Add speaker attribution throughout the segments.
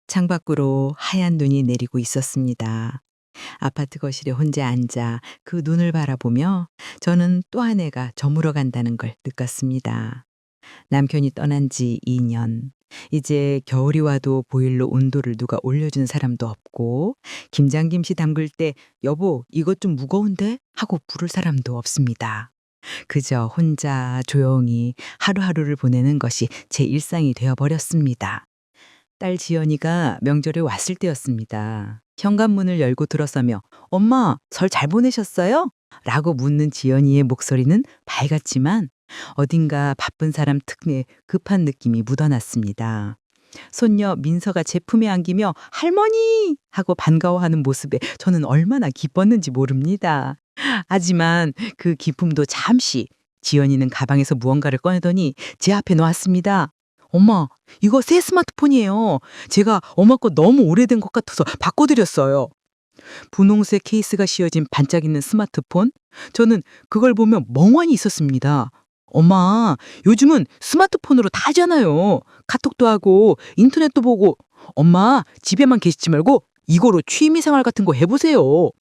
Speaker 1: 창밖으로 하얀 눈이 내리고 있었습니다. 아파트 거실에 혼자 앉아 그 눈을 바라보며 저는 또 한 해가 저물어 간다는 걸 느꼈습니다. 남편이 떠난 지 2년. 이제 겨울이 와도 보일러 온도를 누가 올려준 사람도 없고, 김장김치 담글 때 여보 이것 좀 무거운데? 하고 부를 사람도 없습니다. 그저 혼자 조용히 하루하루를 보내는 것이 제 일상이 되어버렸습니다. 딸 지연이가 명절에 왔을 때였습니다. 현관문을 열고 들어서며 "엄마, 설 잘 보내셨어요?" 라고 묻는 지연이의 목소리는 밝았지만 어딘가 바쁜 사람 특유의 급한 느낌이 묻어났습니다. 손녀 민서가 제 품에 안기며 "할머니!" 하고 반가워하는 모습에 저는 얼마나 기뻤는지 모릅니다. 하지만 그 기쁨도 잠시, 지연이는 가방에서 무언가를 꺼내더니 제 앞에 놓았습니다. "엄마, 이거 새 스마트폰이에요. 제가 엄마 거 너무 오래된 것 같아서 바꿔드렸어요." 분홍색 케이스가 씌워진 반짝이는 스마트폰? 저는 그걸 보며 멍하니 있었습니다. "엄마, 요즘은 스마트폰으로 다 하잖아요. 카톡도 하고 인터넷도 보고. 엄마, 집에만 계시지 말고 이거로 취미생활 같은 거 해보세요."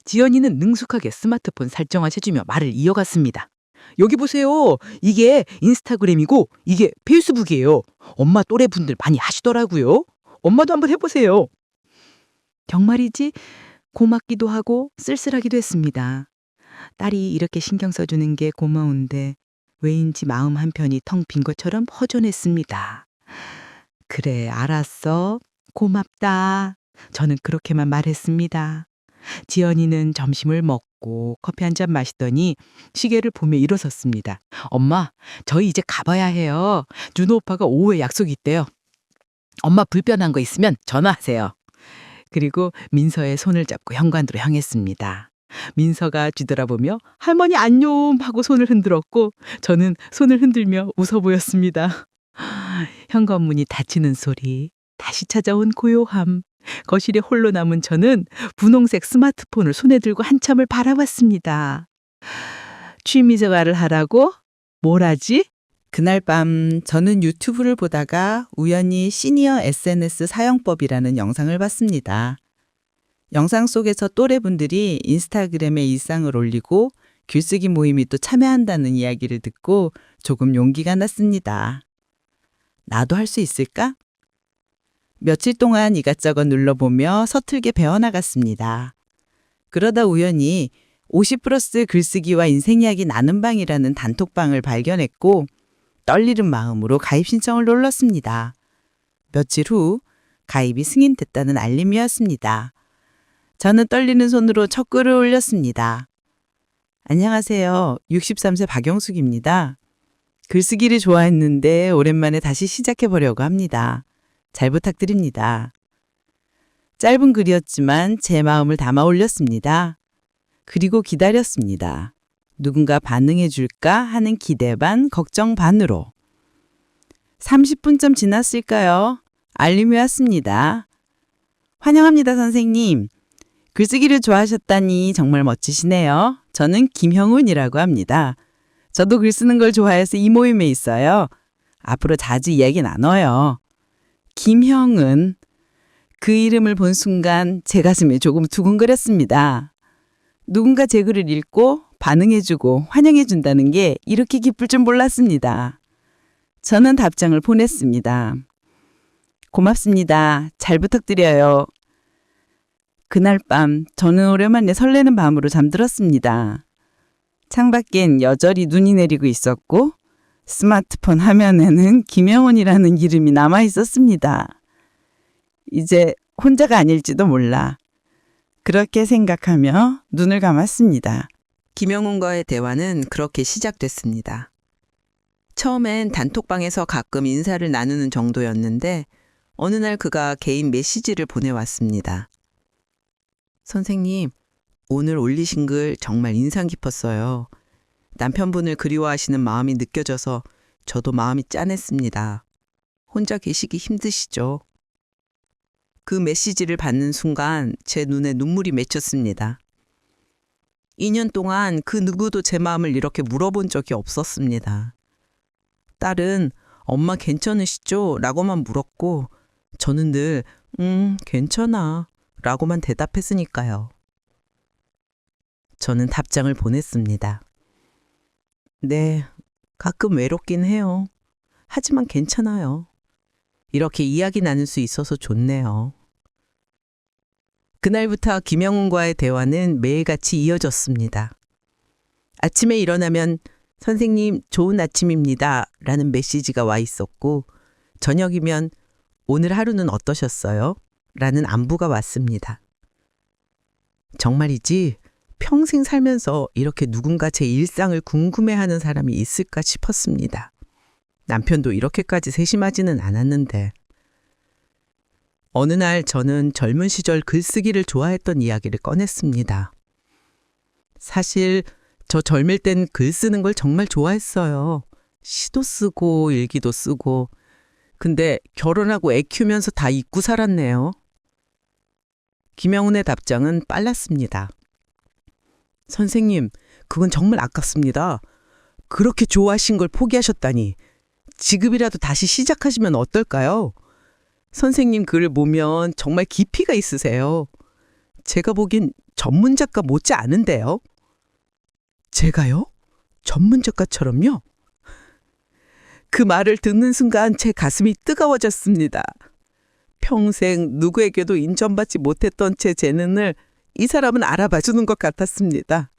Speaker 1: 지연이는 능숙하게 스마트폰 설정을 해주며 말을 이어갔습니다. "여기 보세요. 이게 인스타그램이고 이게 페이스북이에요. 엄마 또래 분들 많이 하시더라고요. 엄마도 한번 해보세요." 정말이지 고맙기도 하고 쓸쓸하기도 했습니다. 딸이 이렇게 신경 써주는 게 고마운데 왜인지 마음 한편이 텅 빈 것처럼 허전했습니다. "그래, 알았어. 고맙다." 저는 그렇게만 말했습니다. 지연이는 점심을 먹고 커피 한 잔 마시더니 시계를 보며 일어섰습니다. "엄마, 저희 이제 가봐야 해요. 준호 오빠가 오후에 약속이 있대요. 엄마 불편한 거 있으면 전화하세요." 그리고 민서의 손을 잡고 현관으로 향했습니다. 민서가 뒤돌아보며 "할머니 안녕" 하고 손을 흔들었고 저는 손을 흔들며 웃어 보였습니다. 현관문이 닫히는 소리, 다시 찾아온 고요함. 거실에 홀로 남은 저는 분홍색 스마트폰을 손에 들고 한참을 바라봤습니다. 취미생활을 하라고? 뭘 하지? 그날 밤 저는 유튜브를 보다가 우연히 시니어 SNS 사용법이라는 영상을 봤습니다. 영상 속에서 또래분들이 인스타그램에 일상을 올리고 글쓰기 모임이 또 참여한다는 이야기를 듣고 조금 용기가 났습니다. 나도 할 수 있을까? 며칠 동안 이것저것 눌러보며 서툴게 배워나갔습니다. 그러다 우연히 50+ 글쓰기와 인생 이야기 나는 방이라는 단톡방을 발견했고 떨리는 마음으로 가입 신청을 눌렀습니다. 며칠 후 가입이 승인됐다는 알림이 왔습니다. 저는 떨리는 손으로 첫 글을 올렸습니다. "안녕하세요. 63세 박영숙입니다. 글쓰기를 좋아했는데 오랜만에 다시 시작해보려고 합니다. 잘 부탁드립니다." 짧은 글이었지만 제 마음을 담아 올렸습니다. 그리고 기다렸습니다. 누군가 반응해 줄까 하는 기대 반, 걱정 반으로. 30분쯤 지났을까요? 알림이 왔습니다. "환영합니다, 선생님. 글쓰기를 좋아하셨다니 정말 멋지시네요. 저는 김형훈이라고 합니다. 저도 글 쓰는 걸 좋아해서 이 모임에 있어요. 앞으로 자주 이야기 나눠요." 김형은. 그 이름을 본 순간 제 가슴이 조금 두근거렸습니다. 누군가 제 글을 읽고 반응해주고 환영해준다는 게 이렇게 기쁠 줄 몰랐습니다. 저는 답장을 보냈습니다. "고맙습니다. 잘 부탁드려요." 그날 밤 저는 오랜만에 설레는 밤으로 잠들었습니다. 창밖엔 여전히 눈이 내리고 있었고 스마트폰 화면에는 김영훈이라는 이름이 남아 있었습니다. 이제 혼자가 아닐지도 몰라. 그렇게 생각하며 눈을 감았습니다. 김영훈과의 대화는 그렇게 시작됐습니다. 처음엔 단톡방에서 가끔 인사를 나누는 정도였는데 어느 날 그가 개인 메시지를 보내왔습니다. "선생님, 오늘 올리신 글 정말 인상 깊었어요. 남편분을 그리워하시는 마음이 느껴져서 저도 마음이 짠했습니다. 혼자 계시기 힘드시죠?" 그 메시지를 받는 순간 제 눈에 눈물이 맺혔습니다. 2년 동안 그 누구도 제 마음을 이렇게 물어본 적이 없었습니다. 딸은 "엄마 괜찮으시죠?" 라고만 물었고
Speaker 2: 저는 늘 괜찮아 라고만 대답했으니까요. 저는 답장을 보냈습니다. 네, 가끔 외롭긴 해요. 하지만 괜찮아요. 이렇게 이야기 나눌 수 있어서 좋네요. 그날부터 김영훈과의 대화는 매일같이 이어졌습니다. 아침에 일어나면 선생님 좋은 아침입니다 라는 메시지가 와 있었고, 저녁이면 오늘 하루는 어떠셨어요? 라는 안부가 왔습니다. 정말이지 평생 살면서 이렇게 누군가 제 일상을 궁금해하는 사람이 있을까 싶었습니다. 남편도 이렇게까지 세심하지는 않았는데. 어느 날 저는 젊은 시절 글쓰기를 좋아했던 이야기를 꺼냈습니다. 사실 저 젊을 땐 글 쓰는 걸 정말 좋아했어요. 시도 쓰고 일기도 쓰고. 근데 결혼하고 애 키우면서 다 잊고 살았네요. 김영훈의 답장은 빨랐습니다. 선생님, 그건 정말 아깝습니다. 그렇게 좋아하신 걸 포기하셨다니. 지금이라도 다시 시작하시면 어떨까요? 선생님 글을 보면 정말 깊이가 있으세요. 제가 보긴 전문 작가 못지 않은데요. 제가요? 전문 작가처럼요? 그 말을 듣는 순간 제 가슴이 뜨거워졌습니다. 평생 누구에게도 인정받지 못했던 제 재능을 이 사람은 알아봐 주는 것 같았습니다.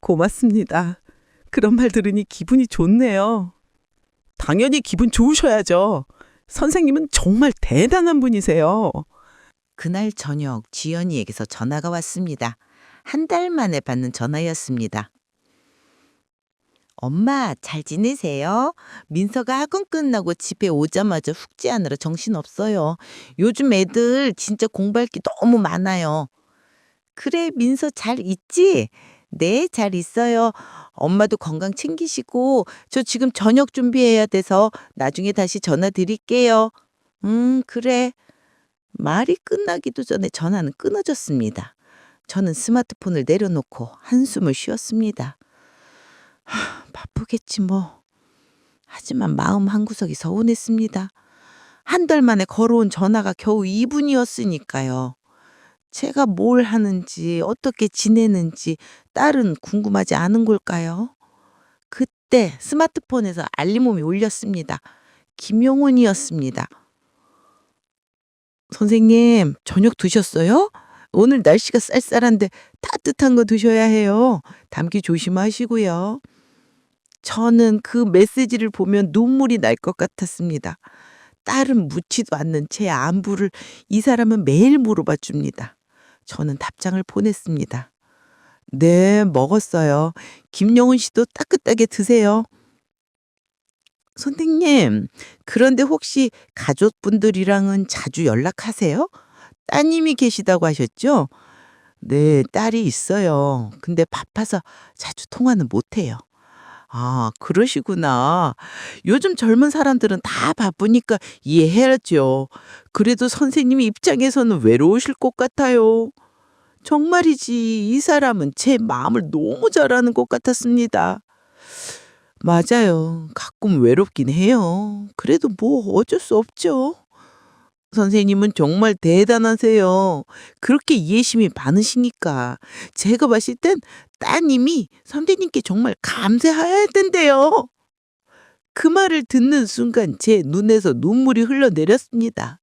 Speaker 2: 고맙습니다. 그런 말 들으니 기분이 좋네요. 당연히 기분 좋으셔야죠. 선생님은 정말 대단한 분이세요.
Speaker 3: 그날 저녁 지연이에게서 전화가 왔습니다. 한 달 만에 받는 전화였습니다. 엄마, 잘 지내세요? 민서가 학원 끝나고 집에 오자마자 숙제하느라 정신없어요. 요즘 애들 진짜 공부할 게 너무 많아요. 그래, 민서 잘 있지? 네, 잘 있어요. 엄마도 건강 챙기시고 저 지금 저녁 준비해야 돼서 나중에 다시 전화 드릴게요. 그래. 말이 끝나기도 전에 전화는 끊어졌습니다. 저는 스마트폰을 내려놓고 한숨을 쉬었습니다. 바쁘겠지 뭐. 하지만 마음 한구석이 서운했습니다. 한 달 만에 걸어온 전화가 겨우 2분이었으니까요. 제가 뭘 하는지 어떻게 지내는지 딸은 궁금하지 않은 걸까요? 그때 스마트폰에서 알림음이 울렸습니다. 김용훈이었습니다. 선생님, 저녁 드셨어요? 오늘 날씨가 쌀쌀한데 따뜻한 거 드셔야 해요. 감기 조심하시고요. 저는 그 메시지를 보면 눈물이 날 것 같았습니다. 딸은 묻지도 않는 제 안부를 이 사람은 매일 물어봐 줍니다. 저는 답장을 보냈습니다. 네, 먹었어요. 김용훈 씨도 따뜻하게 드세요. 선생님, 그런데 혹시 가족분들이랑은 자주 연락하세요? 따님이 계시다고 하셨죠? 네, 딸이 있어요. 근데 바빠서 자주 통화는 못해요. 아, 그러시구나. 요즘 젊은 사람들은 다 바쁘니까 이해해야죠. 그래도 선생님 입장에서는 외로우실 것 같아요. 정말이지, 이 사람은 제 마음을 너무 잘 아는 것 같았습니다. 맞아요. 가끔 외롭긴 해요. 그래도 뭐 어쩔 수 없죠. 선생님은 정말 대단하세요. 그렇게 이해심이 많으시니까. 제가 봤을 땐 따님이 선생님께 정말 감사해야 할 텐데요. 그 말을 듣는 순간 제 눈에서 눈물이 흘러내렸습니다.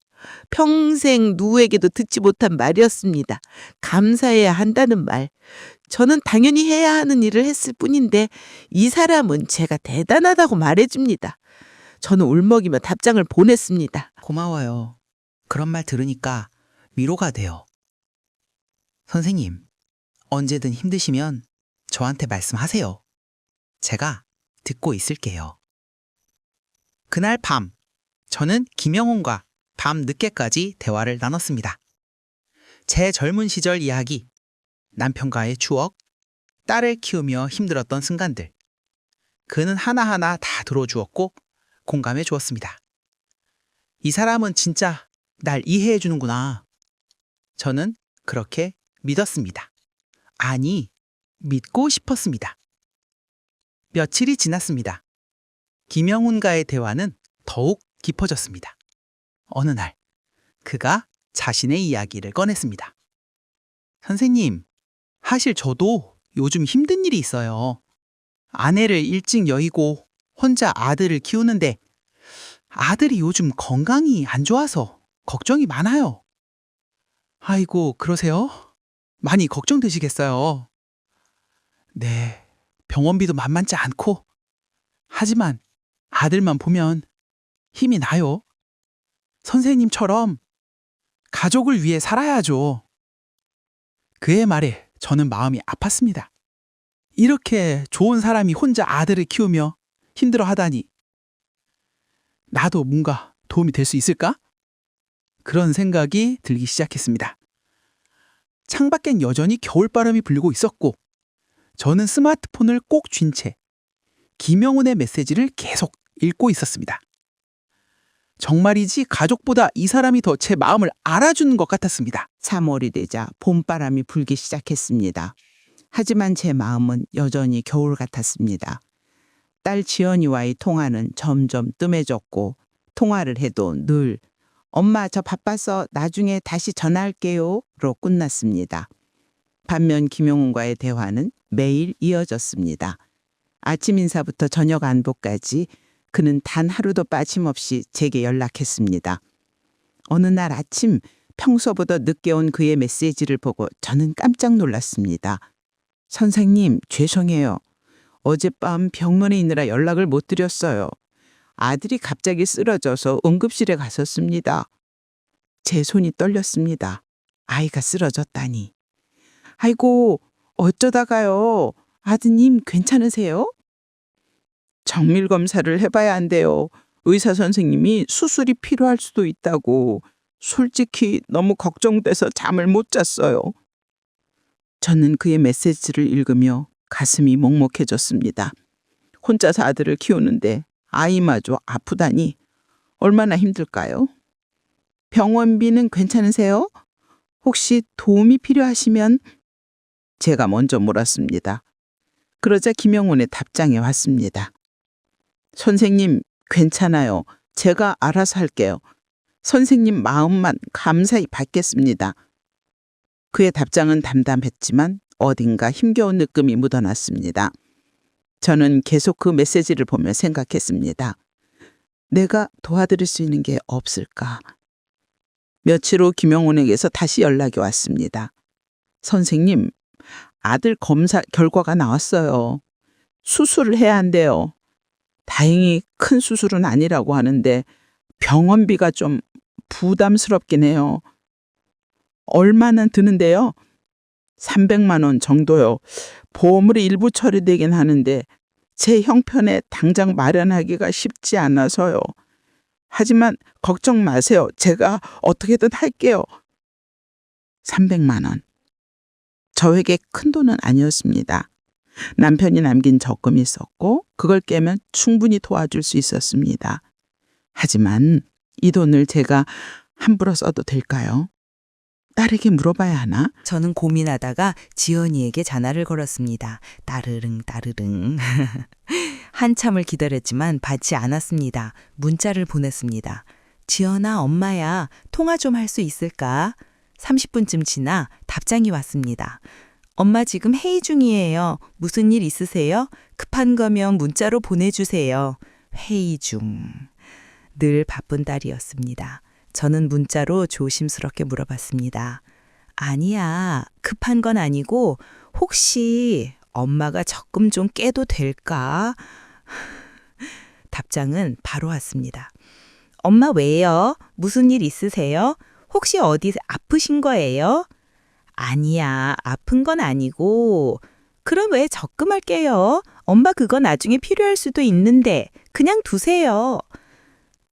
Speaker 3: 평생 누구에게도 듣지 못한 말이었습니다. 감사해야 한다는 말. 저는 당연히 해야 하는 일을 했을 뿐인데 이 사람은 제가 대단하다고 말해줍니다. 저는 울먹이며 답장을 보냈습니다.
Speaker 2: 고마워요. 그런 말 들으니까 위로가 돼요. 선생님, 언제든 힘드시면 저한테 말씀하세요. 제가 듣고 있을게요. 그날 밤, 저는 김영훈과 밤 늦게까지 대화를 나눴습니다. 제 젊은 시절 이야기, 남편과의 추억, 딸을 키우며 힘들었던 순간들. 그는 하나하나 다 들어주었고 공감해 주었습니다. 이 사람은 진짜 날 이해해 주는구나. 저는 그렇게 믿었습니다. 아니, 믿고 싶었습니다. 며칠이 지났습니다. 김영훈과의 대화는 더욱 깊어졌습니다. 어느 날
Speaker 4: 그가 자신의 이야기를 꺼냈습니다. 선생님, 사실 저도 요즘 힘든 일이 있어요. 아내를 일찍 여의고 혼자 아들을 키우는데 아들이 요즘 건강이 안 좋아서 걱정이 많아요. 아이고, 그러세요? 많이 걱정되시겠어요. 네, 병원비도 만만치 않고. 하지만 아들만 보면 힘이 나요. 선생님처럼 가족을 위해 살아야죠. 그의 말에 저는 마음이 아팠습니다. 이렇게 좋은 사람이 혼자 아들을 키우며 힘들어 하다니. 나도 뭔가 도움이 될 수 있을까? 그런 생각이 들기 시작했습니다. 창밖엔 여전히 겨울바람이 불고 있었고 저는 스마트폰을 꼭 쥔 채 김영훈의 메시지를 계속 읽고 있었습니다. 정말이지 가족보다 이 사람이 더 제 마음을 알아주는 것 같았습니다.
Speaker 3: 3월이 되자 봄바람이 불기 시작했습니다. 하지만 제 마음은 여전히 겨울 같았습니다. 딸 지연이와의 통화는 점점 뜸해졌고 통화를 해도 늘 엄마 저 바빠서 나중에 다시 전화할게요 로 끝났습니다. 반면 김용훈과의 대화는 매일 이어졌습니다. 아침 인사부터 저녁 안부까지 그는 단 하루도 빠짐없이 제게 연락했습니다. 어느 날 아침 평소보다 늦게 온 그의 메시지를 보고 저는 깜짝 놀랐습니다. 선생님, 죄송해요. 어젯밤 병원에 있느라 연락을 못 드렸어요. 아들이 갑자기 쓰러져서 응급실에 갔었습니다. 제 손이 떨렸습니다. 아이가 쓰러졌다니. 아이고, 어쩌다가요. 아드님 괜찮으세요? 정밀 검사를 해봐야 한대요. 의사 선생님이 수술이 필요할 수도 있다고. 솔직히 너무 걱정돼서 잠을 못 잤어요. 저는 그의 메시지를 읽으며 가슴이 먹먹해졌습니다. 혼자서 아들을 키우는데 아이마저 아프다니 얼마나 힘들까요? 병원비는 괜찮으세요? 혹시 도움이 필요하시면 제가 먼저 물었습니다. 그러자 김영훈의 답장이 왔습니다. 선생님, 괜찮아요. 제가 알아서 할게요. 선생님 마음만 감사히 받겠습니다. 그의 답장은 담담했지만 어딘가 힘겨운 느낌이 묻어났습니다. 저는 계속 그 메시지를 보며 생각했습니다. 내가 도와드릴 수 있는 게 없을까? 며칠 후 김영훈에게서 다시 연락이 왔습니다. 선생님, 아들 검사 결과가 나왔어요. 수술을 해야 한대요. 다행히 큰 수술은 아니라고 하는데 병원비가 좀 부담스럽긴 해요. 얼마나 드는데요? 300만 원 정도요. 보험으로 일부 처리되긴 하는데 제 형편에 당장 마련하기가 쉽지 않아서요. 하지만 걱정 마세요. 제가 어떻게든 할게요. 300만 원. 저에게 큰 돈은 아니었습니다. 남편이 남긴 적금이 있었고 그걸 깨면 충분히 도와줄 수 있었습니다. 하지만 이 돈을 제가 함부로 써도 될까요? 딸에게 물어봐야 하나?
Speaker 5: 저는 고민하다가 지연이에게 전화를 걸었습니다. 따르릉 따르릉. 한참을 기다렸지만 받지 않았습니다. 문자를 보냈습니다. 지연아, 엄마야, 통화 좀 할 수 있을까? 30분쯤 지나 답장이 왔습니다. 엄마 지금 회의 중이에요. 무슨 일 있으세요? 급한 거면 문자로 보내주세요. 회의 중. 늘 바쁜 딸이었습니다. 저는 문자로 조심스럽게 물어봤습니다. 아니야, 급한 건 아니고 혹시 엄마가 적금 좀 깨도 될까? 답장은 바로 왔습니다. 엄마 왜요? 무슨 일 있으세요? 혹시 어디 아프신 거예요? 아니야, 아픈 건 아니고. 그럼 왜 적금할게요? 엄마 그거 나중에 필요할 수도 있는데 그냥 두세요.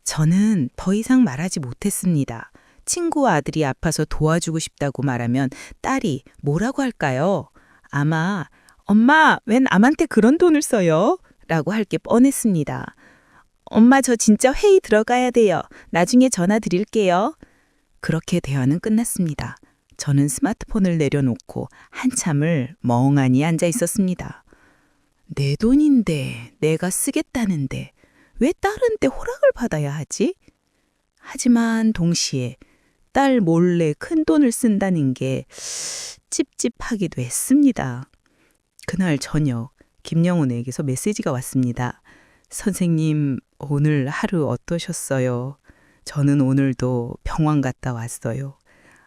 Speaker 5: 저는 더 이상 말하지 못했습니다. 친구 아들이 아파서 도와주고 싶다고 말하면 딸이 뭐라고 할까요? 아마 엄마 왜 남한테 그런 돈을 써요? 라고 할 게 뻔했습니다. 엄마 저 진짜 회의 들어가야 돼요. 나중에 전화 드릴게요. 그렇게 대화는 끝났습니다. 저는 스마트폰을 내려놓고 한참을 멍하니 앉아 있었습니다. 내 돈인데 내가 쓰겠다는데 왜 딸한테 허락을 받아야 하지? 하지만 동시에 딸 몰래 큰돈을 쓴다는 게 찝찝하기도 했습니다. 그날 저녁 김영훈에게서 메시지가 왔습니다. 선생님, 오늘 하루 어떠셨어요? 저는 오늘도 병원 갔다 왔어요.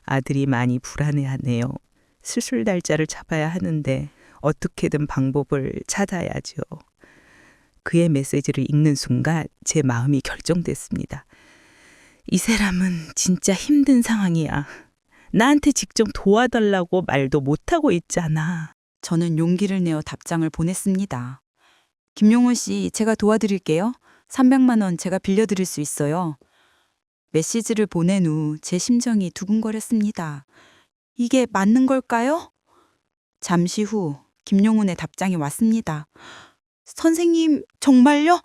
Speaker 5: 아들이 많이 불안해하네요. 수술 날짜를 잡아야 하는데 어떻게든 방법을 찾아야죠. 그의 메시지를 읽는 순간 제 마음이 결정됐습니다. 이 사람은 진짜 힘든 상황이야. 나한테 직접 도와달라고 말도 못하고 있잖아.
Speaker 6: 저는 용기를 내어 답장을 보냈습니다. 김용훈 씨, 제가 도와드릴게요. 300만 원 제가 빌려드릴 수 있어요. 메시지를 보낸 후 제 심정이 두근거렸습니다. 이게 맞는 걸까요? 잠시 후 김용훈의 답장이 왔습니다. 선생님, 정말요?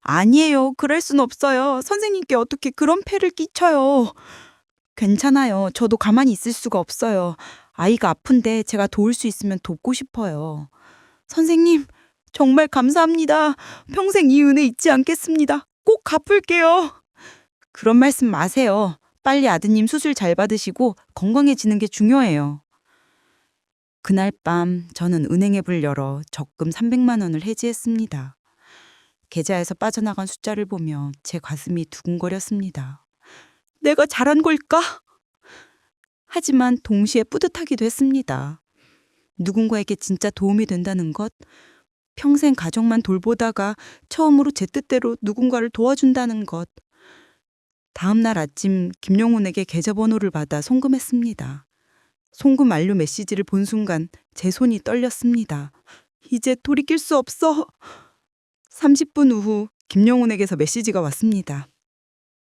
Speaker 6: 아니에요. 그럴 순 없어요. 선생님께 어떻게 그런 폐를 끼쳐요. 괜찮아요. 저도 가만히 있을 수가 없어요. 아이가 아픈데 제가 도울 수 있으면 돕고 싶어요. 선생님, 정말 감사합니다. 평생 이 은혜 잊지 않겠습니다. 꼭 갚을게요. 그런 말씀 마세요. 빨리 아드님 수술 잘 받으시고 건강해지는 게 중요해요. 그날 밤 저는 은행 앱을 열어 적금 300만 원을 해지했습니다. 계좌에서 빠져나간 숫자를 보며 제 가슴이 두근거렸습니다. 내가 잘한 걸까? 하지만 동시에 뿌듯하기도 했습니다. 누군가에게 진짜 도움이 된다는 것, 평생 가족만 돌보다가 처음으로 제 뜻대로 누군가를 도와준다는 것. 다음 날 아침 김용훈에게 계좌번호를 받아 송금했습니다. 송금 완료 메시지를 본 순간 제 손이 떨렸습니다. 이제 돌이킬 수 없어. 30분 후 김용훈에게서 메시지가 왔습니다.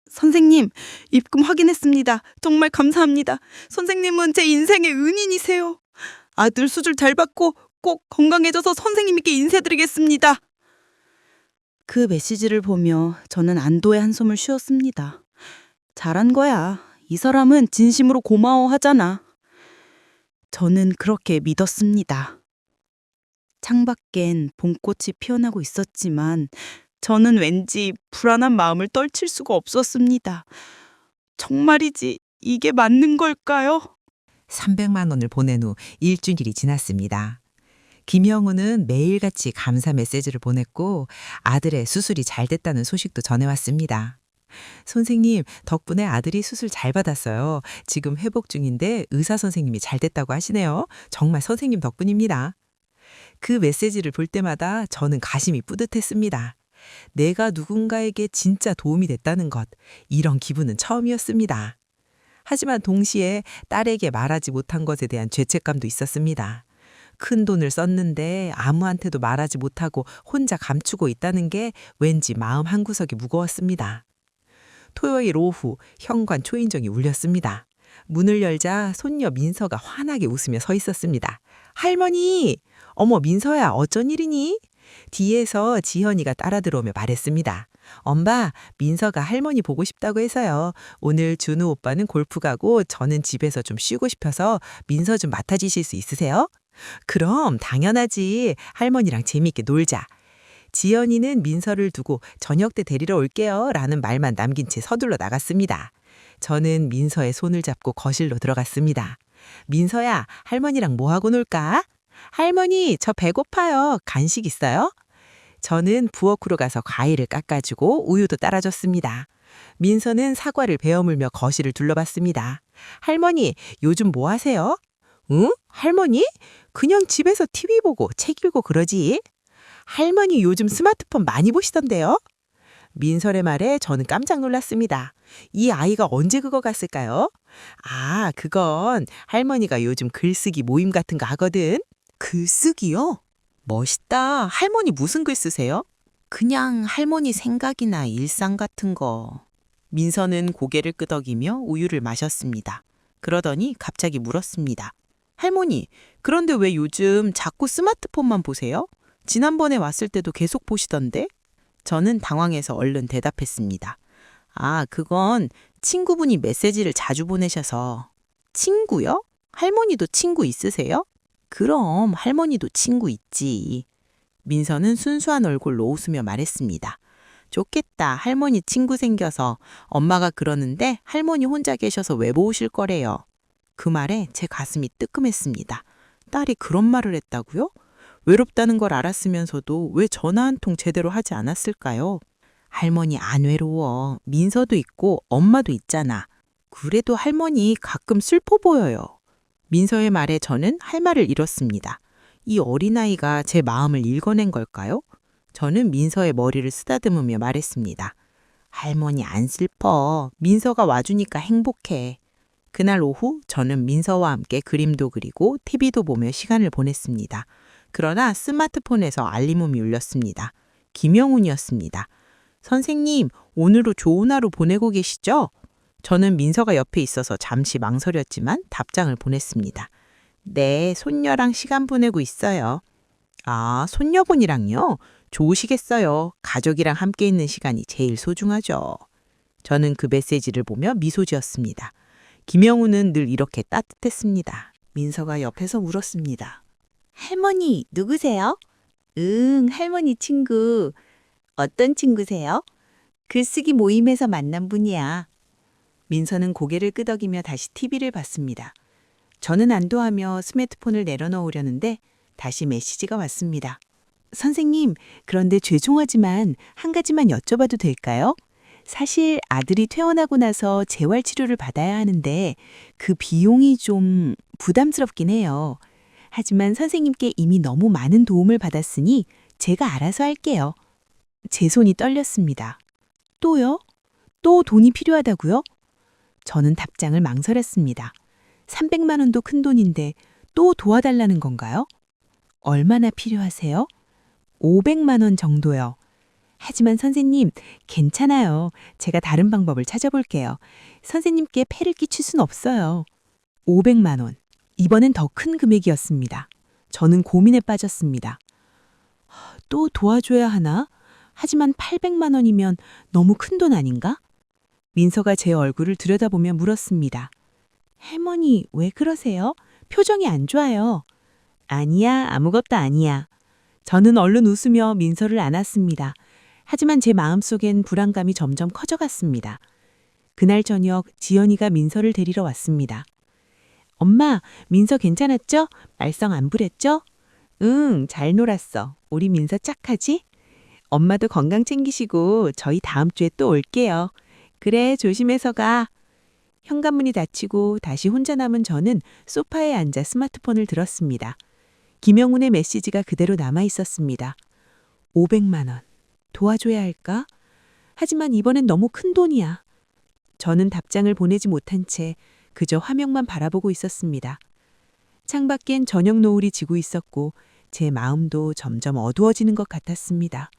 Speaker 6: 선생님, 입금 확인했습니다. 정말 감사합니다. 선생님은 제 인생의 은인이세요. 아들 수술 잘 받고 꼭 건강해져서 선생님께 인사드리겠습니다. 그 메시지를 보며 저는 안도의 한숨을 쉬었습니다. 잘한 거야. 이 사람은 진심으로 고마워하잖아. 저는 그렇게 믿었습니다. 창밖엔 봄꽃이 피어나고 있었지만 저는 왠지 불안한 마음을 떨칠 수가 없었습니다. 정말이지 이게 맞는 걸까요?
Speaker 1: 300만 원을 보낸 후 일주일이 지났습니다. 김영우는 매일같이 감사 메시지를 보냈고 아들의 수술이 잘 됐다는 소식도 전해왔습니다. 선생님, 덕분에 아들이 수술 잘 받았어요. 지금 회복 중인데 의사 선생님이 잘 됐다고 하시네요. 정말 선생님 덕분입니다. 그 메시지를 볼 때마다 저는 가슴이 뿌듯했습니다. 내가 누군가에게 진짜 도움이 됐다는 것, 이런 기분은 처음이었습니다. 하지만 동시에 딸에게 말하지 못한 것에 대한 죄책감도 있었습니다. 큰 돈을 썼는데 아무한테도 말하지 못하고 혼자 감추고 있다는 게 왠지 마음 한구석이 무거웠습니다. 토요일 오후 현관 초인종이 울렸습니다. 문을 열자 손녀 민서가 환하게 웃으며 서 있었습니다. 할머니! 어머 민서야, 어쩐 일이니? 뒤에서 지현이가 따라 들어오며 말했습니다. 엄마, 민서가 할머니 보고 싶다고 해서요. 오늘 준우 오빠는 골프 가고 저는 집에서 좀 쉬고 싶어서 민서 좀 맡아주실 수 있으세요? 그럼 당연하지. 할머니랑 재미있게 놀자. 지연이는 민서를 두고 저녁 때 데리러 올게요 라는 말만 남긴 채 서둘러 나갔습니다. 저는 민서의 손을 잡고 거실로 들어갔습니다. 민서야, 할머니랑 뭐하고 놀까? 할머니, 저 배고파요. 간식 있어요? 저는 부엌으로 가서 과일을 깎아주고 우유도 따라줬습니다. 민서는 사과를 베어물며 거실을 둘러봤습니다. 할머니, 요즘 뭐 하세요? 응? 할머니? 그냥 집에서 TV 보고 책 읽고 그러지. 할머니 요즘 스마트폰 많이 보시던데요? 민설의 말에 저는 깜짝 놀랐습니다. 이 아이가 언제 그거 갔을까요? 아, 그건 할머니가 요즘 글쓰기 모임 같은 거 하거든. 글쓰기요? 멋있다. 할머니 무슨 글 쓰세요? 그냥 할머니 생각이나 일상 같은 거. 민서는 고개를 끄덕이며 우유를 마셨습니다. 그러더니 갑자기 물었습니다. 할머니, 그런데 왜 요즘 자꾸 스마트폰만 보세요? 지난번에 왔을 때도 계속 보시던데? 저는 당황해서 얼른 대답했습니다. 아, 그건 친구분이 메시지를 자주 보내셔서. 친구요? 할머니도 친구 있으세요? 그럼 할머니도 친구 있지. 민서는 순수한 얼굴로 웃으며 말했습니다.
Speaker 3: 좋겠다. 할머니 친구 생겨서. 엄마가 그러는데 할머니 혼자 계셔서 왜 보실 거래요. 그 말에 제 가슴이 뜨끔했습니다. 딸이 그런 말을 했다고요? 외롭다는 걸 알았으면서도 왜 전화 한 통 제대로 하지 않았을까요? 할머니 안 외로워. 민서도 있고 엄마도 있잖아. 그래도 할머니 가끔 슬퍼 보여요. 민서의 말에 저는 할 말을 잃었습니다. 이 어린아이가 제 마음을 읽어낸 걸까요? 저는 민서의 머리를 쓰다듬으며 말했습니다. 할머니 안 슬퍼. 민서가 와주니까 행복해. 그날 오후 저는 민서와 함께 그림도 그리고 TV도 보며 시간을 보냈습니다. 그러나 스마트폰에서 알림음이 울렸습니다. 김영훈이었습니다. 선생님, 오늘도 좋은 하루 보내고 계시죠? 저는 민서가 옆에 있어서 잠시 망설였지만 답장을 보냈습니다. 네, 손녀랑 시간 보내고 있어요. 아, 손녀분이랑요? 좋으시겠어요. 가족이랑 함께 있는 시간이 제일 소중하죠. 저는 그 메시지를 보며 미소 지었습니다. 김영우는 늘 이렇게 따뜻했습니다. 민서가 옆에서 물었습니다.
Speaker 5: 할머니, 누구세요? 할머니 친구. 어떤 친구세요? 글쓰기 모임에서 만난 분이야. 민서는 고개를 끄덕이며 다시 TV를 봤습니다. 저는 안도하며 스마트폰을 내려놓으려는데 다시 메시지가 왔습니다. 선생님, 그런데 죄송하지만 한 가지만 여쭤봐도 될까요? 사실 아들이 퇴원하고 나서 재활 치료를 받아야 하는데 그 비용이 좀 부담스럽긴 해요. 하지만 선생님께 이미 너무 많은 도움을 받았으니 제가 알아서 할게요. 제 손이 떨렸습니다. 또요? 또 돈이 필요하다고요? 저는 답장을 망설였습니다. 300만 원도 큰 돈인데 또 도와달라는 건가요? 얼마나 필요하세요? 500만 원 정도요. 하지만 선생님, 괜찮아요. 제가 다른 방법을 찾아볼게요. 선생님께 폐를 끼칠 순 없어요. 500만 원. 이번엔 더 큰 금액이었습니다. 저는 고민에 빠졌습니다. 또 도와줘야 하나? 하지만 800만 원이면 너무 큰 돈 아닌가? 민서가 제 얼굴을 들여다보며 물었습니다. 할머니, 왜 그러세요? 표정이 안 좋아요. 아니야, 아무것도 아니야. 저는 얼른 웃으며 민서를 안았습니다. 하지만 제 마음속엔 불안감이 점점 커져갔습니다. 그날 저녁 지연이가 민서를 데리러 왔습니다. 엄마, 민서 괜찮았죠? 말썽 안 부렸죠? 응, 잘 놀았어. 우리 민서 착하지? 엄마도 건강 챙기시고 저희 다음 주에 또 올게요. 그래, 조심해서 가. 현관문이 닫히고 다시 혼자 남은 저는 소파에 앉아 스마트폰을 들었습니다. 김영훈의 메시지가 그대로 남아 있었습니다. 500만 원. 도와줘야 할까? 하지만 이번엔 너무 큰 돈이야. 저는 답장을 보내지 못한 채 그저 화면만 바라보고 있었습니다. 창밖엔 저녁 노을이 지고 있었고 제 마음도 점점 어두워지는 것 같았습니다.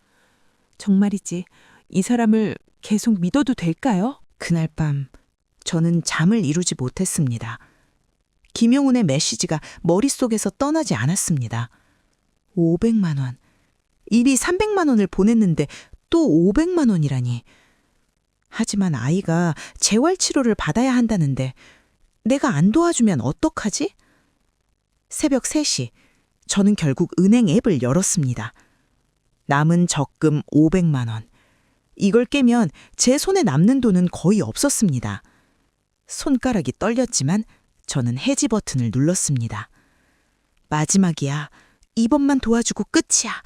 Speaker 5: 정말이지 이 사람을 계속 믿어도 될까요? 그날 밤 저는 잠을 이루지 못했습니다. 김용훈의 메시지가 머릿속에서 떠나지 않았습니다. 500만 원. 이미 300만 원을 보냈는데 또 500만 원이라니. 하지만 아이가 재활치료를 받아야 한다는데 내가 안 도와주면 어떡하지? 새벽 3시, 저는 결국 은행 앱을 열었습니다. 남은 적금 500만 원. 이걸 깨면 제 손에 남는 돈은 거의 없었습니다. 손가락이 떨렸지만 저는 해지 버튼을 눌렀습니다. 마지막이야. 이번만 도와주고 끝이야.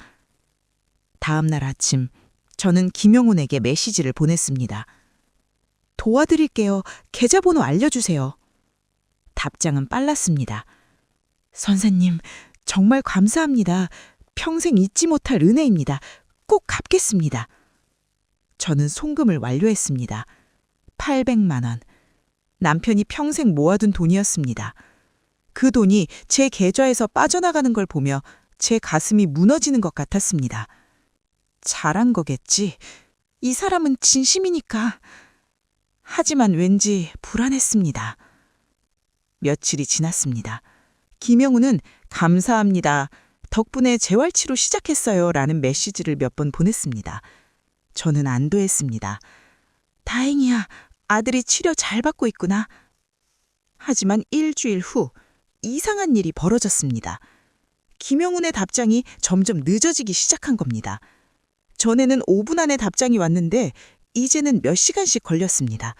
Speaker 5: 다음 날 아침, 저는 김영훈에게 메시지를 보냈습니다. 도와드릴게요. 계좌번호 알려주세요. 답장은 빨랐습니다. 선생님, 정말 감사합니다. 평생 잊지 못할 은혜입니다. 꼭 갚겠습니다. 저는 송금을 완료했습니다. 800만 원. 남편이 평생 모아둔 돈이었습니다. 그 돈이 제 계좌에서 빠져나가는 걸 보며 제 가슴이 무너지는 것 같았습니다. 잘한 거겠지. 이 사람은 진심이니까. 하지만 왠지 불안했습니다. 며칠이 지났습니다. 김영우는 감사합니다. 덕분에 재활치료 시작했어요. 라는 메시지를 몇 번 보냈습니다. 저는 안도했습니다. 다행이야. 아들이 치료 잘 받고 있구나. 하지만 일주일 후 이상한 일이 벌어졌습니다. 김영훈의 답장이 점점 늦어지기 시작한 겁니다. 전에는 5분 안에 답장이 왔는데 이제는 몇 시간씩 걸렸습니다.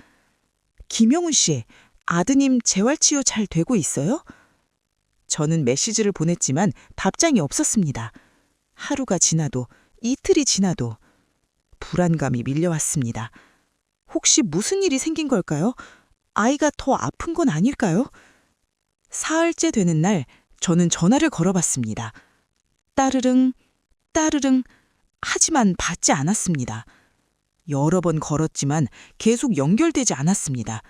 Speaker 5: 김영훈 씨, 아드님 재활치유 잘 되고 있어요? 저는 메시지를 보냈지만 답장이 없었습니다. 하루가 지나도 이틀이 지나도 불안감이 밀려왔습니다. 혹시 무슨 일이 생긴 걸까요? 아이가 더 아픈 건 아닐까요? 사흘째 되는 날 저는 전화를 걸어봤습니다. 따르릉, 따르릉, 하지만 받지 않았습니다. 여러 번 걸었지만 계속 연결되지 않았습니다.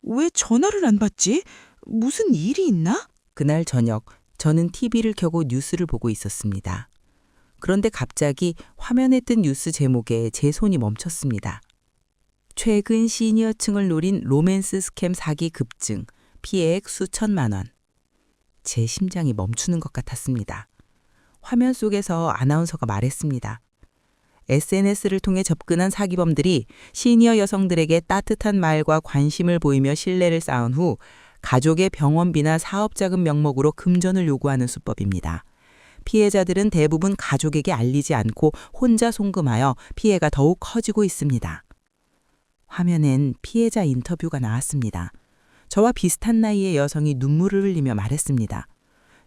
Speaker 5: 왜 전화를 안 받지? 무슨 일이 있나?
Speaker 7: 그날 저녁 저는 TV를 켜고 뉴스를 보고 있었습니다. 그런데 갑자기 화면에 뜬 뉴스 제목에 제 손이 멈췄습니다. 최근 시니어층을 노린 로맨스 스캠 사기 급증, 피해액 수천만 원. 제 심장이 멈추는 것 같았습니다. 화면 속에서 아나운서가 말했습니다. SNS를 통해 접근한 사기범들이 시니어 여성들에게 따뜻한 말과 관심을 보이며 신뢰를 쌓은 후 가족의 병원비나 사업자금 명목으로 금전을 요구하는 수법입니다. 피해자들은 대부분 가족에게 알리지 않고 혼자 송금하여 피해가 더욱 커지고 있습니다. 화면엔 피해자 인터뷰가 나왔습니다. 저와 비슷한 나이의 여성이 눈물을 흘리며 말했습니다.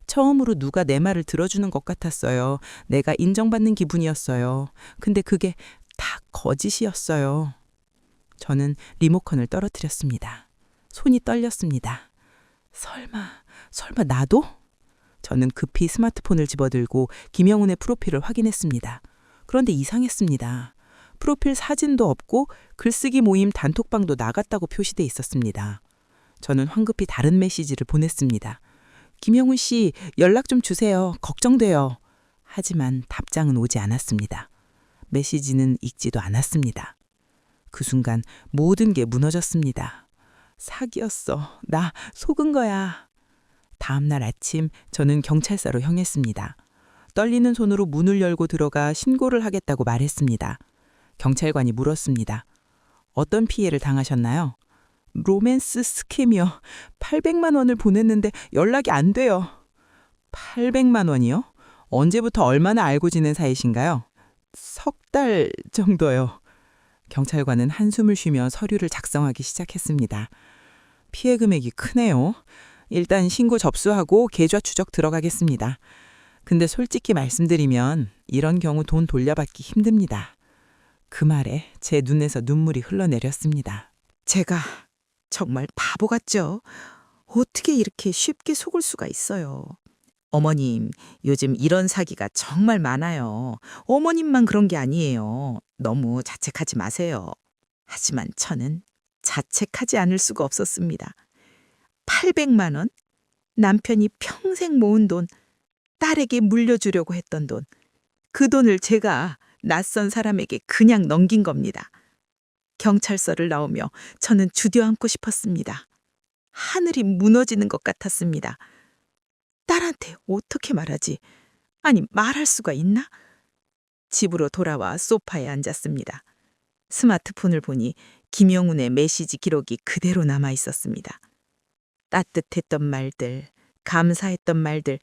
Speaker 7: 처음으로 누가 내 말을 들어주는 것 같았어요. 내가 인정받는 기분이었어요. 근데 그게 다 거짓이었어요. 저는 리모컨을 떨어뜨렸습니다. 손이 떨렸습니다. 설마 나도? 저는 급히 스마트폰을 집어들고 김영훈의 프로필을 확인했습니다. 그런데 이상했습니다. 프로필 사진도 없고 글쓰기 모임 단톡방도 나갔다고 표시돼 있었습니다. 저는 황급히 다른 메시지를 보냈습니다. 김영훈 씨, 연락 좀 주세요. 걱정돼요. 하지만 답장은 오지 않았습니다. 메시지는 읽지도 않았습니다. 그 순간 모든 게 무너졌습니다. 사기였어. 나 속은 거야. 다음 날 아침 저는 경찰서로 향했습니다. 떨리는 손으로 문을 열고 들어가 신고를 하겠다고 말했습니다. 경찰관이 물었습니다. 어떤 피해를 당하셨나요? 로맨스 스캠이요. 800만 원을 보냈는데 연락이 안 돼요. 800만 원이요? 언제부터 얼마나 알고 지낸 사이신가요? 석 달 정도요. 경찰관은 한숨을 쉬며 서류를 작성하기 시작했습니다. 피해 금액이 크네요. 일단 신고 접수하고 계좌 추적 들어가겠습니다. 근데 솔직히 말씀드리면 이런 경우 돈 돌려받기 힘듭니다. 그 말에 제 눈에서 눈물이 흘러내렸습니다.
Speaker 5: 제가 정말 바보 같죠? 어떻게 이렇게 쉽게 속을 수가 있어요? 어머님, 요즘 이런 사기가 정말 많아요. 어머님만 그런 게 아니에요. 너무 자책하지 마세요. 하지만 저는 자책하지 않을 수가 없었습니다. 800만 원? 남편이 평생 모은 돈, 딸에게 물려주려고 했던 돈. 그 돈을 제가 낯선 사람에게 그냥 넘긴 겁니다. 경찰서를 나오며 저는 주저앉고 싶었습니다. 하늘이 무너지는 것 같았습니다. 딸한테 어떻게 말하지? 아니, 말할 수가 있나? 집으로 돌아와 소파에 앉았습니다. 스마트폰을 보니 김영훈의 메시지 기록이 그대로 남아 있었습니다. 따뜻했던 말들, 감사했던 말들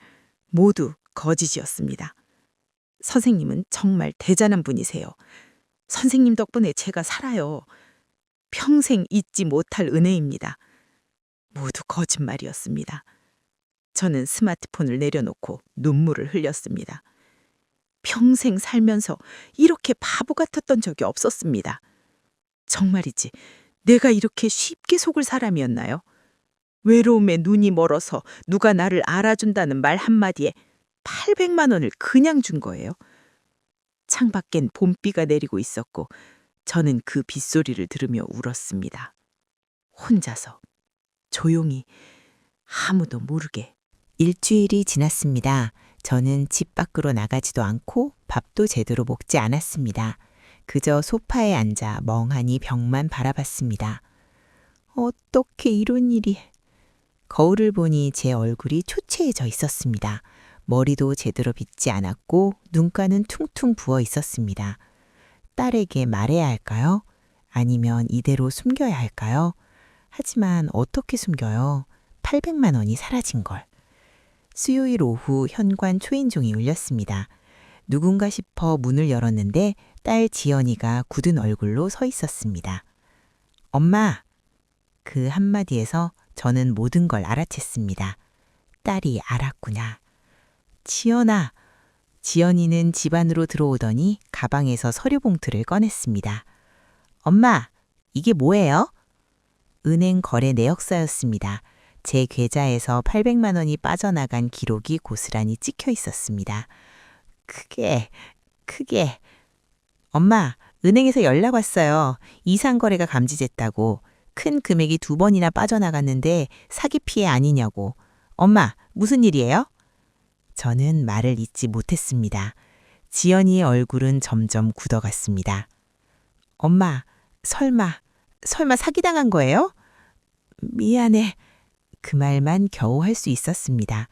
Speaker 5: 모두 거짓이었습니다. 선생님은 정말 대단한 분이세요. 선생님 덕분에 제가 살아요. 평생 잊지 못할 은혜입니다. 모두 거짓말이었습니다. 저는 스마트폰을 내려놓고 눈물을 흘렸습니다. 평생 살면서 이렇게 바보 같았던 적이 없었습니다. 정말이지, 내가 이렇게 쉽게 속을 사람이었나요? 외로움에 눈이 멀어서 누가 나를 알아준다는 말 한마디에 800만 원을 그냥 준 거예요. 창밖엔 봄비가 내리고 있었고 저는 그 빗소리를 들으며 울었습니다. 혼자서, 조용히, 아무도 모르게.
Speaker 8: 일주일이 지났습니다. 저는 집 밖으로 나가지도 않고 밥도 제대로 먹지 않았습니다. 그저 소파에 앉아 멍하니 벽만 바라봤습니다. 어떻게 이런 일이. 거울을 보니 제 얼굴이 초췌해져 있었습니다. 머리도 제대로 빗지 않았고 눈가는 퉁퉁 부어 있었습니다. 딸에게 말해야 할까요? 아니면 이대로 숨겨야 할까요? 하지만 어떻게 숨겨요? 800만 원이 사라진 걸. 수요일 오후 현관 초인종이 울렸습니다. 누군가 싶어 문을 열었는데 딸 지연이가 굳은 얼굴로 서 있었습니다. 엄마! 그 한마디에서 저는 모든 걸 알아챘습니다. 딸이 알았구나. 지연아! 지연이는 집 안으로 들어오더니 가방에서 서류 봉투를 꺼냈습니다. 엄마! 이게 뭐예요? 은행 거래 내역서였습니다. 제 계좌에서 800만 원이 빠져나간 기록이 고스란히 찍혀 있었습니다. 크게. 엄마, 은행에서 연락 왔어요. 이상 거래가 감지됐다고. 큰 금액이 2번이나 빠져나갔는데 사기 피해 아니냐고. 엄마, 무슨 일이에요? 저는 말을 잇지 못했습니다. 지연이의 얼굴은 점점 굳어갔습니다. 엄마, 설마 사기당한 거예요? 미안해. 그 말만 겨우 할 수 있었습니다.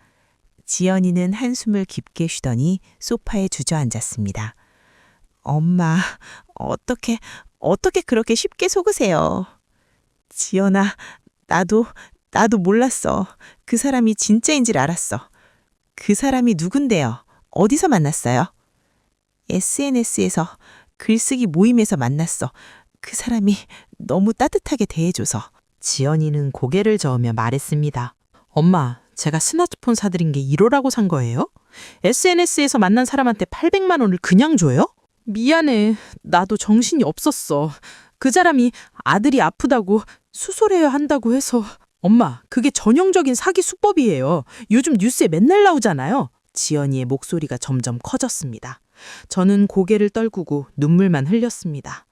Speaker 8: 지연이는 한숨을 깊게 쉬더니 소파에 주저앉았습니다. 엄마, 어떻게 그렇게 쉽게 속으세요? 지연아, 나도 몰랐어. 그 사람이 진짜인 줄 알았어. 그 사람이 누군데요? 어디서 만났어요? SNS에서 글쓰기 모임에서 만났어. 그 사람이 너무 따뜻하게 대해줘서.
Speaker 9: 지연이는 고개를 저으며 말했습니다. 엄마, 제가 스마트폰 사드린 게 1호라고 산 거예요? SNS에서 만난 사람한테 800만 원을 그냥 줘요? 미안해. 나도 정신이 없었어. 그 사람이 아들이 아프다고 수술해야 한다고 해서. 엄마, 그게 전형적인 사기 수법이에요. 요즘 뉴스에 맨날 나오잖아요. 지연이의 목소리가 점점 커졌습니다. 저는 고개를 떨구고 눈물만 흘렸습니다.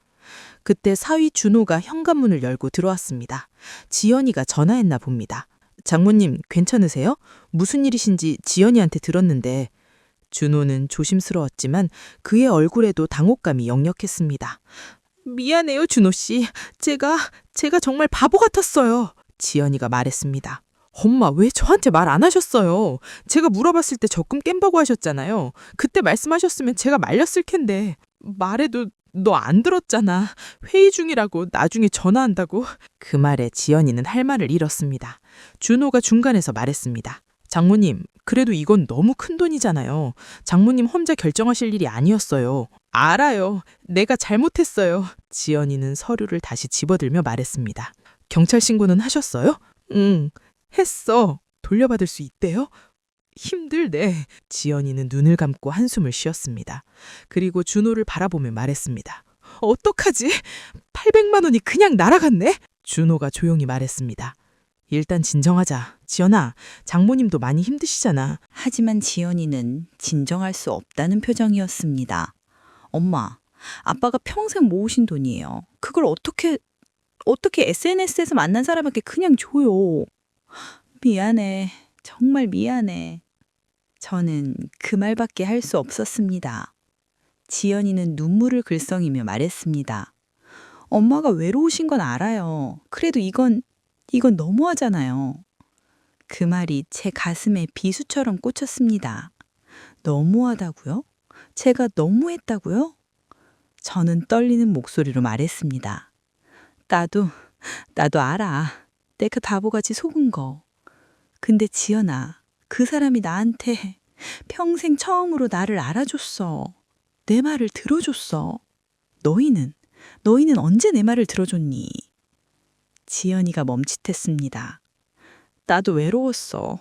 Speaker 9: 그때 사위 준호가 현관문을 열고 들어왔습니다. 지연이가 전화했나 봅니다. 장모님, 괜찮으세요? 무슨 일이신지 지연이한테 들었는데. 준호는 조심스러웠지만 그의 얼굴에도 당혹감이 역력했습니다. 미안해요, 준호 씨. 제가 정말 바보 같았어요. 지연이가 말했습니다. 엄마, 왜 저한테 말 안 하셨어요? 제가 물어봤을 때 적금 깬다고 하셨잖아요. 그때 말씀하셨으면 제가 말렸을 텐데. 말해도 너 안 들었잖아. 회의 중이라고 나중에 전화한다고. 그 말에 지연이는 할 말을 잃었습니다. 준호가 중간에서 말했습니다. 장모님, 그래도 이건 너무 큰 돈이잖아요. 장모님 혼자 결정하실 일이 아니었어요. 알아요. 내가 잘못했어요. 지연이는 서류를 다시 집어들며 말했습니다. 경찰 신고는 하셨어요? 응, 했어. 돌려받을 수 있대요? 힘들네. 지연이는 눈을 감고 한숨을 쉬었습니다. 그리고 준호를 바라보며 말했습니다. 어떡하지? 800만 원이 그냥 날아갔네? 준호가 조용히 말했습니다. 일단 진정하자. 지연아, 장모님도 많이 힘드시잖아.
Speaker 6: 하지만 지연이는 진정할 수 없다는 표정이었습니다. 엄마, 아빠가 평생 모으신 돈이에요. 그걸 어떻게 SNS에서 만난 사람에게 그냥 줘요. 미안해. 정말 미안해. 저는 그 말밖에 할 수 없었습니다. 지연이는 눈물을 글썽이며 말했습니다. 엄마가 외로우신 건 알아요. 그래도 이건 너무하잖아요. 그 말이 제 가슴에 비수처럼 꽂혔습니다. 너무하다고요? 제가 너무했다고요? 저는 떨리는 목소리로 말했습니다. 나도 알아. 내가 바보같이 속은 거. 근데 지연아, 그 사람이 나한테 평생 처음으로 나를 알아줬어. 내 말을 들어줬어. 너희는 언제 내 말을 들어줬니? 지연이가 멈칫했습니다. 나도 외로웠어.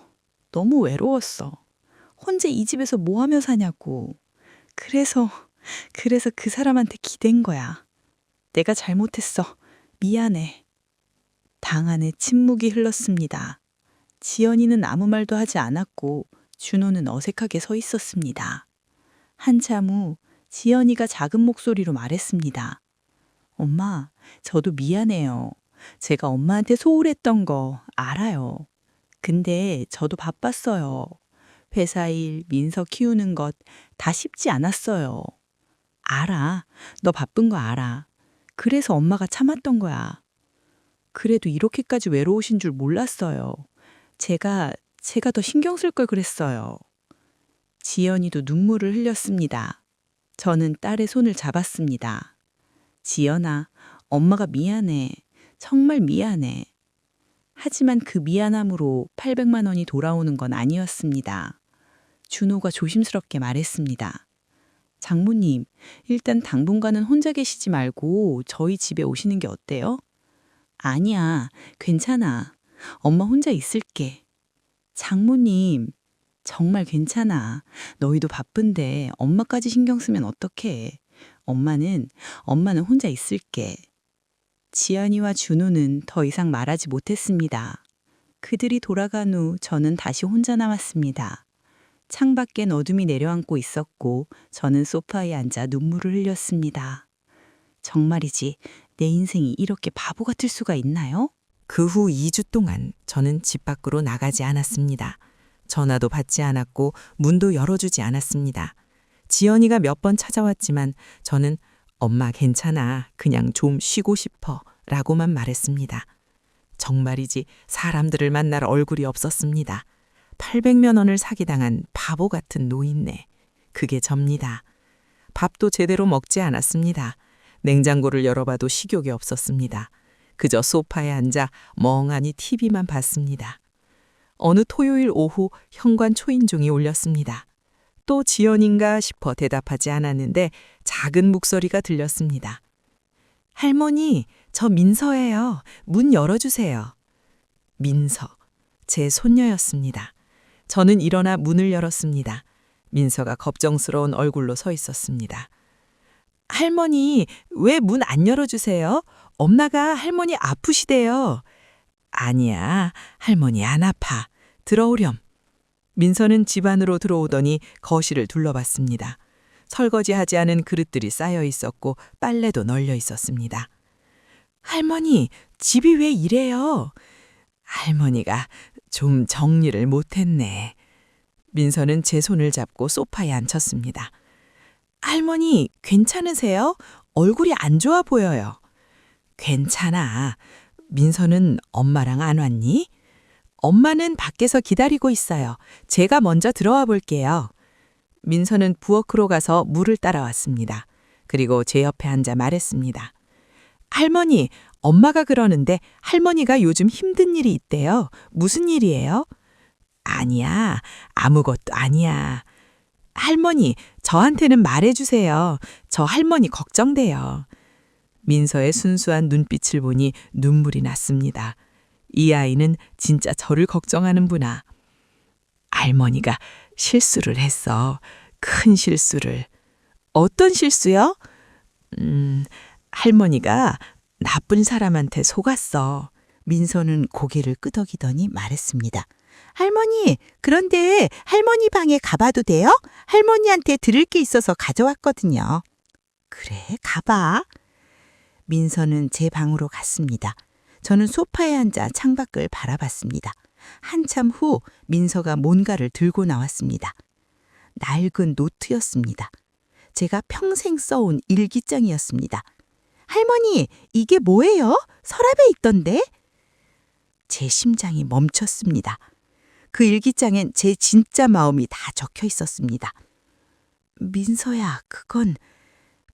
Speaker 6: 너무 외로웠어. 혼자 이 집에서 뭐 하며 사냐고. 그래서 그 사람한테 기댄 거야. 내가 잘못했어. 미안해. 방 안에 침묵이 흘렀습니다. 지연이는 아무 말도 하지 않았고 준호는 어색하게 서 있었습니다. 한참 후 지연이가 작은 목소리로 말했습니다. 엄마, 저도 미안해요. 제가 엄마한테 소홀했던 거 알아요. 근데 저도 바빴어요. 회사 일, 민서 키우는 것 다 쉽지 않았어요. 알아. 너 바쁜 거 알아. 그래서 엄마가 참았던 거야. 그래도 이렇게까지 외로우신 줄 몰랐어요. 제가 더 신경 쓸 걸 그랬어요. 지연이도 눈물을 흘렸습니다. 저는 딸의 손을 잡았습니다. 지연아, 엄마가 미안해. 정말 미안해. 하지만 그 미안함으로 800만 원이 돌아오는 건 아니었습니다. 준호가 조심스럽게 말했습니다.
Speaker 5: 장모님, 일단 당분간은 혼자 계시지 말고 저희 집에 오시는 게 어때요? 아니야, 괜찮아. 엄마 혼자 있을게. 장모님, 정말 괜찮아. 너희도 바쁜데 엄마까지 신경 쓰면 어떡해. 엄마는 혼자 있을게. 지연이와 준호는 더 이상 말하지 못했습니다. 그들이 돌아간 후 저는 다시 혼자 남았습니다. 창밖엔 어둠이 내려앉고 있었고 저는 소파에 앉아 눈물을 흘렸습니다. 정말이지 내 인생이 이렇게 바보 같을 수가 있나요?
Speaker 7: 그 후 2주 동안 저는 집 밖으로 나가지 않았습니다. 전화도 받지 않았고 문도 열어주지 않았습니다. 지연이가 몇 번 찾아왔지만 저는 엄마 괜찮아. 그냥 좀 쉬고 싶어. 라고만 말했습니다. 정말이지 사람들을 만날 얼굴이 없었습니다. 800만 원을 사기당한 바보 같은 노인네. 그게 접니다. 밥도 제대로 먹지 않았습니다. 냉장고를 열어봐도 식욕이 없었습니다. 그저 소파에 앉아 멍하니 TV만 봤습니다. 어느 토요일 오후 현관 초인종이 울렸습니다. 또 지연인가 싶어 대답하지 않았는데 작은 목소리가 들렸습니다. 할머니, 저 민서예요. 문 열어주세요. 민서, 제 손녀였습니다. 저는 일어나 문을 열었습니다. 민서가 걱정스러운 얼굴로 서 있었습니다. 할머니, 왜 문 안 열어주세요? 엄마가 할머니 아프시대요. 아니야, 할머니 안 아파. 들어오렴. 민서는 집 안으로 들어오더니 거실을 둘러봤습니다. 설거지하지 않은 그릇들이 쌓여 있었고 빨래도 널려 있었습니다. 할머니, 집이 왜 이래요? 할머니가 좀 정리를 못했네. 민서는 제 손을 잡고 소파에 앉혔습니다. 할머니, 괜찮으세요? 얼굴이 안 좋아 보여요. 괜찮아. 민서는 엄마랑 안 왔니? 엄마는 밖에서 기다리고 있어요. 제가 먼저 들어와 볼게요. 민서는 부엌으로 가서 물을 따라왔습니다. 그리고 제 옆에 앉아 말했습니다. 할머니, 엄마가 그러는데 할머니가 요즘 힘든 일이 있대요. 무슨 일이에요? 아니야, 아무것도 아니야. 할머니, 저한테는 말해주세요. 저 할머니 걱정돼요. 민서의 순수한 눈빛을 보니 눈물이 났습니다. 이 아이는 진짜 저를 걱정하는구나. 할머니가 실수를 했어. 큰 실수를. 어떤 실수요? 할머니가 나쁜 사람한테 속았어.
Speaker 5: 민서는 고개를 끄덕이더니 말했습니다. 할머니, 그런데 할머니 방에 가봐도 돼요? 할머니한테 들을 게 있어서 가져왔거든요. 그래, 가봐. 민서는 제 방으로 갔습니다. 저는 소파에 앉아 창밖을 바라봤습니다. 한참 후 민서가 뭔가를 들고 나왔습니다. 낡은 노트였습니다. 제가 평생 써온 일기장이었습니다. 할머니, 이게 뭐예요? 서랍에 있던데? 제 심장이 멈췄습니다. 그 일기장엔 제 진짜 마음이 다 적혀 있었습니다. 민서야, 그건...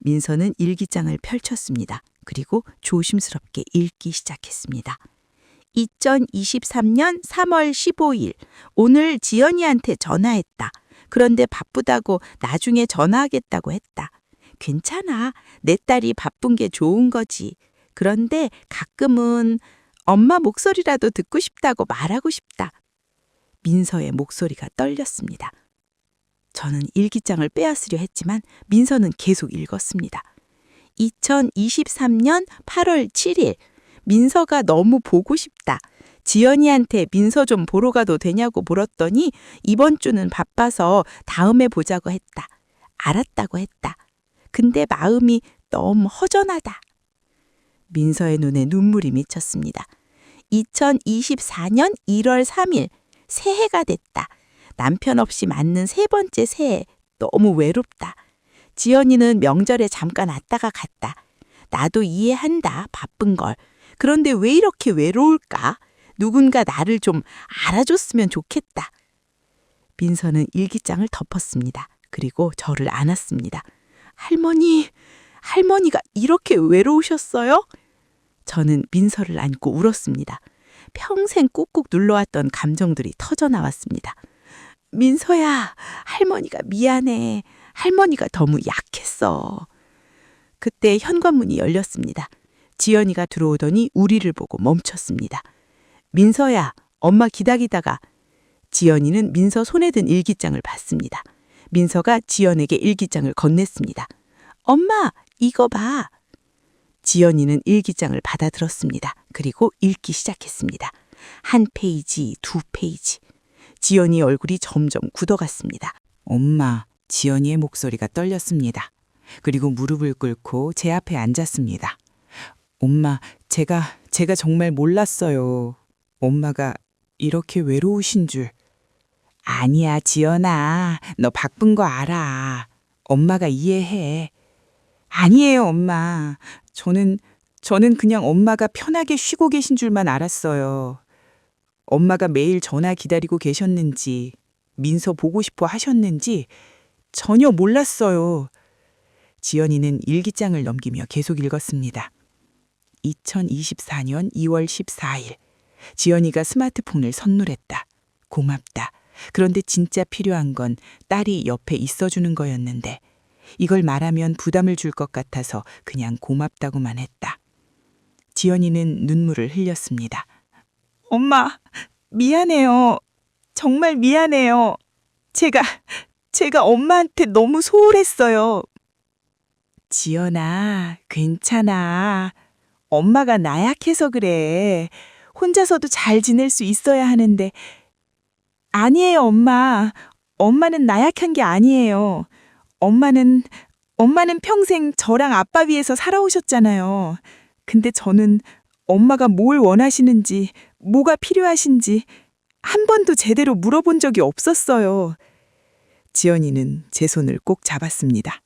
Speaker 5: 민서는 일기장을 펼쳤습니다. 그리고 조심스럽게 읽기 시작했습니다. 2023년 3월 15일, 오늘 지연이한테 전화했다. 그런데 바쁘다고 나중에 전화하겠다고 했다. 괜찮아. 내 딸이 바쁜 게 좋은 거지. 그런데 가끔은 엄마 목소리라도 듣고 싶다고 말하고 싶다. 민서의 목소리가 떨렸습니다. 저는 일기장을 빼앗으려 했지만 민서는 계속 읽었습니다. 2023년 8월 7일, 민서가 너무 보고 싶다. 지연이한테 민서 좀 보러 가도 되냐고 물었더니 이번 주는 바빠서 다음에 보자고 했다. 알았다고 했다. 근데 마음이 너무 허전하다. 민서의 눈에 눈물이 맺혔습니다. 2024년 1월 3일, 새해가 됐다. 남편 없이 맞는 3번째 새해, 너무 외롭다. 지연이는 명절에 잠깐 왔다가 갔다. 나도 이해한다, 바쁜 걸. 그런데 왜 이렇게 외로울까? 누군가 나를 좀 알아줬으면 좋겠다. 민서는 일기장을 덮었습니다. 그리고 저를 안았습니다. 할머니, 할머니가 이렇게 외로우셨어요? 저는 민서를 안고 울었습니다. 평생 꾹꾹 눌러왔던 감정들이 터져나왔습니다. 민서야, 할머니가 미안해.
Speaker 3: 할머니가 너무 약했어. 그때 현관문이 열렸습니다. 지연이가 들어오더니 우리를 보고 멈췄습니다. 민서야, 엄마 기다리다가. 지연이는 민서 손에 든 일기장을 봤습니다. 민서가 지연에게 일기장을 건넸습니다. 엄마, 이거 봐. 지연이는 일기장을 받아들었습니다. 그리고 읽기 시작했습니다. 한 페이지, 두 페이지. 지연이 얼굴이 점점 굳어갔습니다.
Speaker 7: 엄마, 지연이의 목소리가 떨렸습니다. 그리고 무릎을 꿇고 제 앞에 앉았습니다. 엄마, 제가 정말 몰랐어요. 엄마가 이렇게 외로우신 줄. 아니야, 지연아. 너 바쁜 거 알아. 엄마가 이해해. 아니에요, 엄마. 저는 그냥 엄마가 편하게 쉬고 계신 줄만 알았어요. 엄마가 매일 전화 기다리고 계셨는지, 민서 보고 싶어 하셨는지 전혀 몰랐어요. 지연이는 일기장을 넘기며 계속 읽었습니다. 2024년 2월 14일. 지연이가 스마트폰을 선물했다. 고맙다. 그런데 진짜 필요한 건 딸이 옆에 있어주는 거였는데 이걸 말하면 부담을 줄 것 같아서 그냥 고맙다고만 했다. 지연이는 눈물을 흘렸습니다. 엄마, 미안해요. 정말 미안해요. 제가 엄마한테 너무 소홀했어요. 지연아, 괜찮아. 엄마가 나약해서 그래. 혼자서도 잘 지낼 수 있어야 하는데. 아니에요, 엄마. 엄마는 나약한 게 아니에요. 엄마는 평생 저랑 아빠 위해서 살아오셨잖아요. 근데 저는 엄마가 뭘 원하시는지, 뭐가 필요하신지 한 번도 제대로 물어본 적이 없었어요. 지연이는 제 손을 꼭 잡았습니다.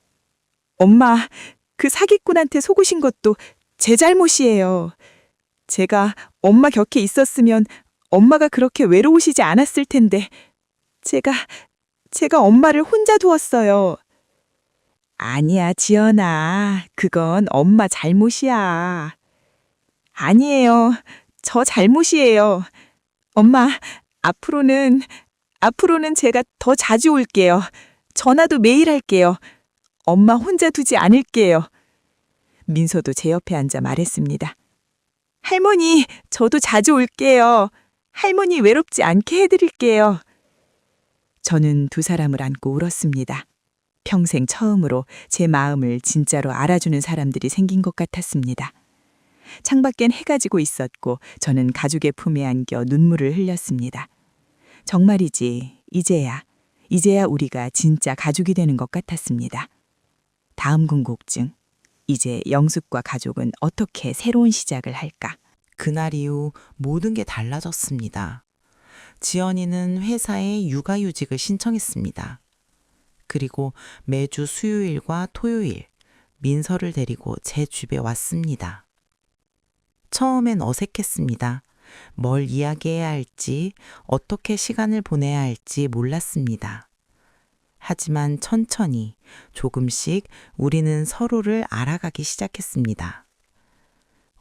Speaker 7: 엄마, 그 사기꾼한테 속으신 것도 제 잘못이에요. 제가 엄마 곁에 있었으면 엄마가 그렇게 외로우시지 않았을 텐데 제가 엄마를 혼자 두었어요. 아니야, 지연아. 그건 엄마 잘못이야. 아니에요. 저 잘못이에요. 엄마, 앞으로는 제가 더 자주 올게요. 전화도 매일 할게요. 엄마 혼자 두지 않을게요. 민서도 제 옆에 앉아 말했습니다. 할머니, 저도 자주 올게요. 할머니 외롭지 않게 해드릴게요. 저는 두 사람을 안고 울었습니다. 평생 처음으로 제 마음을 진짜로 알아주는 사람들이 생긴 것 같았습니다. 창밖엔 해가 지고 있었고 저는 가죽의 품에 안겨 눈물을 흘렸습니다. 정말이지, 이제야 우리가 진짜 가족이 되는 것 같았습니다. 다음 궁금증. 이제 영숙과 가족은 어떻게 새로운 시작을 할까?
Speaker 8: 그날 이후 모든 게 달라졌습니다. 지연이는 회사에 육아휴직을 신청했습니다. 그리고 매주 수요일과 토요일 민서를 데리고 제 집에 왔습니다. 처음엔 어색했습니다. 뭘 이야기해야 할지, 어떻게 시간을 보내야 할지 몰랐습니다. 하지만 천천히 조금씩 우리는 서로를 알아가기 시작했습니다.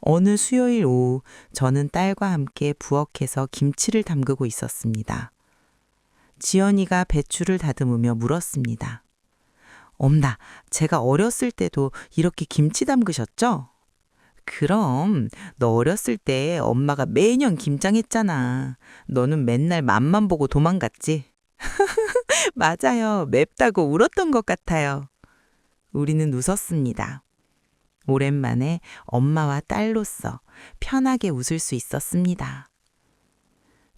Speaker 8: 어느 수요일 오후 저는 딸과 함께 부엌에서 김치를 담그고 있었습니다. 지연이가 배추를 다듬으며 물었습니다. 엄마, 제가 어렸을 때도 이렇게 김치 담그셨죠? 그럼 너 어렸을 때 엄마가 매년 김장했잖아. 너는 맨날 맛만 보고 도망갔지? 맞아요. 맵다고 울었던 것 같아요. 우리는 웃었습니다. 오랜만에 엄마와 딸로서 편하게 웃을 수 있었습니다.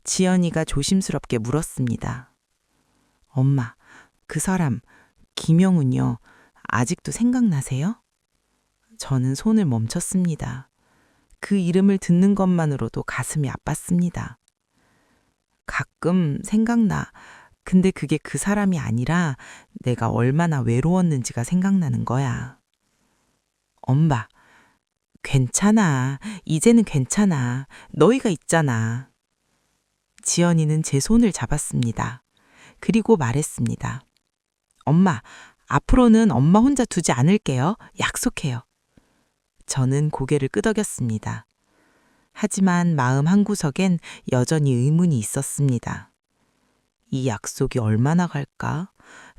Speaker 8: 지연이가 조심스럽게 물었습니다. 엄마, 그 사람 김영훈요. 아직도 생각나세요? 저는 손을 멈췄습니다. 그 이름을 듣는 것만으로도 가슴이 아팠습니다. 가끔 생각나. 근데 그게 그 사람이 아니라 내가 얼마나 외로웠는지가 생각나는 거야. 엄마, 괜찮아. 이제는 괜찮아. 너희가 있잖아. 지연이는 제 손을 잡았습니다. 그리고 말했습니다. 엄마, 앞으로는 엄마 혼자 두지 않을게요. 약속해요. 저는 고개를 끄덕였습니다. 하지만 마음 한구석엔 여전히 의문이 있었습니다. 이 약속이 얼마나 갈까?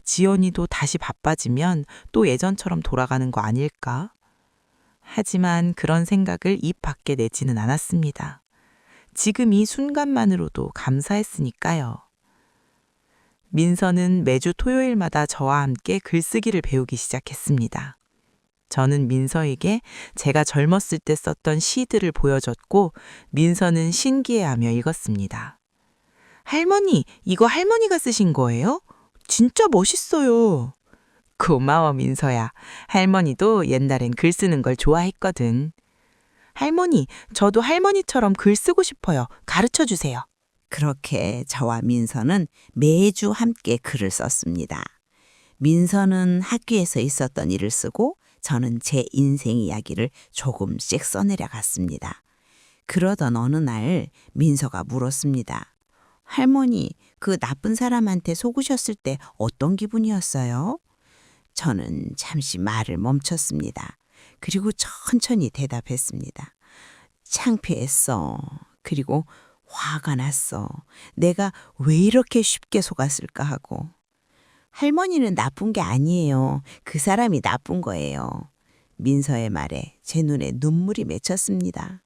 Speaker 7: 지연이도 다시 바빠지면 또 예전처럼 돌아가는 거 아닐까? 하지만 그런 생각을 입 밖에 내지는 않았습니다. 지금 이 순간만으로도 감사했으니까요. 민서는 매주 토요일마다 저와 함께 글쓰기를 배우기 시작했습니다. 저는 민서에게 제가 젊었을 때 썼던 시들을 보여줬고 민서는 신기해하며 읽었습니다. 할머니, 이거 할머니가 쓰신 거예요? 진짜 멋있어요. 고마워, 민서야. 할머니도 옛날엔 글 쓰는 걸 좋아했거든. 할머니, 저도 할머니처럼 글 쓰고 싶어요. 가르쳐 주세요.
Speaker 10: 그렇게 저와 민서는 매주 함께 글을 썼습니다. 민서는 학교에서 있었던 일을 쓰고 저는 제 인생 이야기를 조금씩 써내려 갔습니다. 그러던 어느 날 민서가 물었습니다. 할머니, 그 나쁜 사람한테 속으셨을 때 어떤 기분이었어요? 저는 잠시 말을 멈췄습니다. 그리고 천천히 대답했습니다. 창피했어. 그리고 화가 났어. 내가 왜 이렇게 쉽게 속았을까 하고. 할머니는 나쁜 게 아니에요. 그 사람이 나쁜 거예요. 민서의 말에 제 눈에 눈물이 맺혔습니다.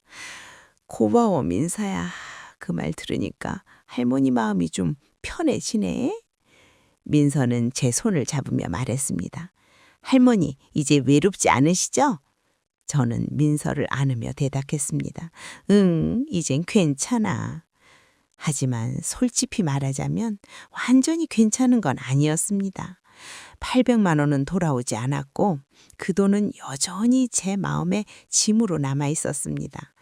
Speaker 10: 고마워, 민서야. 그 말 들으니까 할머니 마음이 좀 편해지네. 민서는 제 손을 잡으며 말했습니다. 할머니, 이제 외롭지 않으시죠? 저는 민서를 안으며 대답했습니다. 응, 이젠 괜찮아. 하지만 솔직히 말하자면 완전히 괜찮은 건 아니었습니다. 800만 원은 돌아오지 않았고 그 돈은 여전히 제 마음에 짐으로 남아 있었습니다.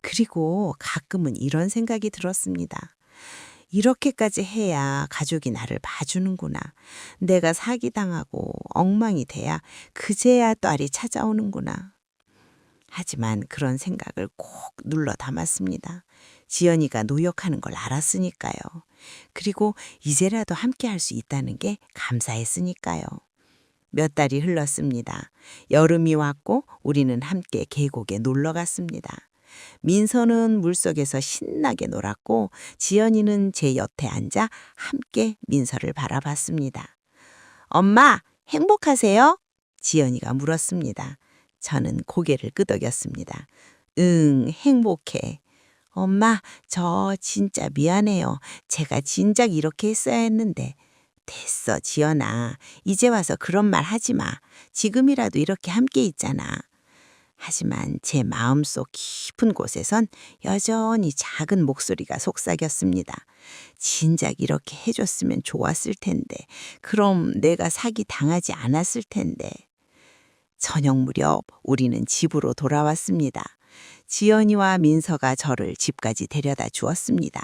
Speaker 10: 그리고 가끔은 이런 생각이 들었습니다. 이렇게까지 해야 가족이 나를 봐주는구나. 내가 사기당하고 엉망이 돼야 그제야 딸이 찾아오는구나. 하지만 그런 생각을 꼭 눌러 담았습니다. 지연이가 노력하는 걸 알았으니까요. 그리고 이제라도 함께 할 수 있다는 게 감사했으니까요. 몇 달이 흘렀습니다. 여름이 왔고 우리는 함께 계곡에 놀러 갔습니다. 민서는 물속에서 신나게 놀았고 지연이는 제 옆에 앉아 함께 민서를 바라봤습니다. 엄마, 행복하세요? 지연이가 물었습니다. 저는 고개를 끄덕였습니다. 응, 행복해. 엄마, 저 진짜 미안해요. 제가 진작 이렇게 했어야 했는데. 됐어, 지연아. 이제 와서 그런 말 하지 마. 지금이라도 이렇게 함께 있잖아. 하지만 제 마음속 깊은 곳에선 여전히 작은 목소리가 속삭였습니다. 진작 이렇게 해줬으면 좋았을 텐데. 그럼 내가 사기 당하지 않았을 텐데. 저녁 무렵 우리는 집으로 돌아왔습니다. 지연이와 민서가 저를 집까지 데려다 주었습니다.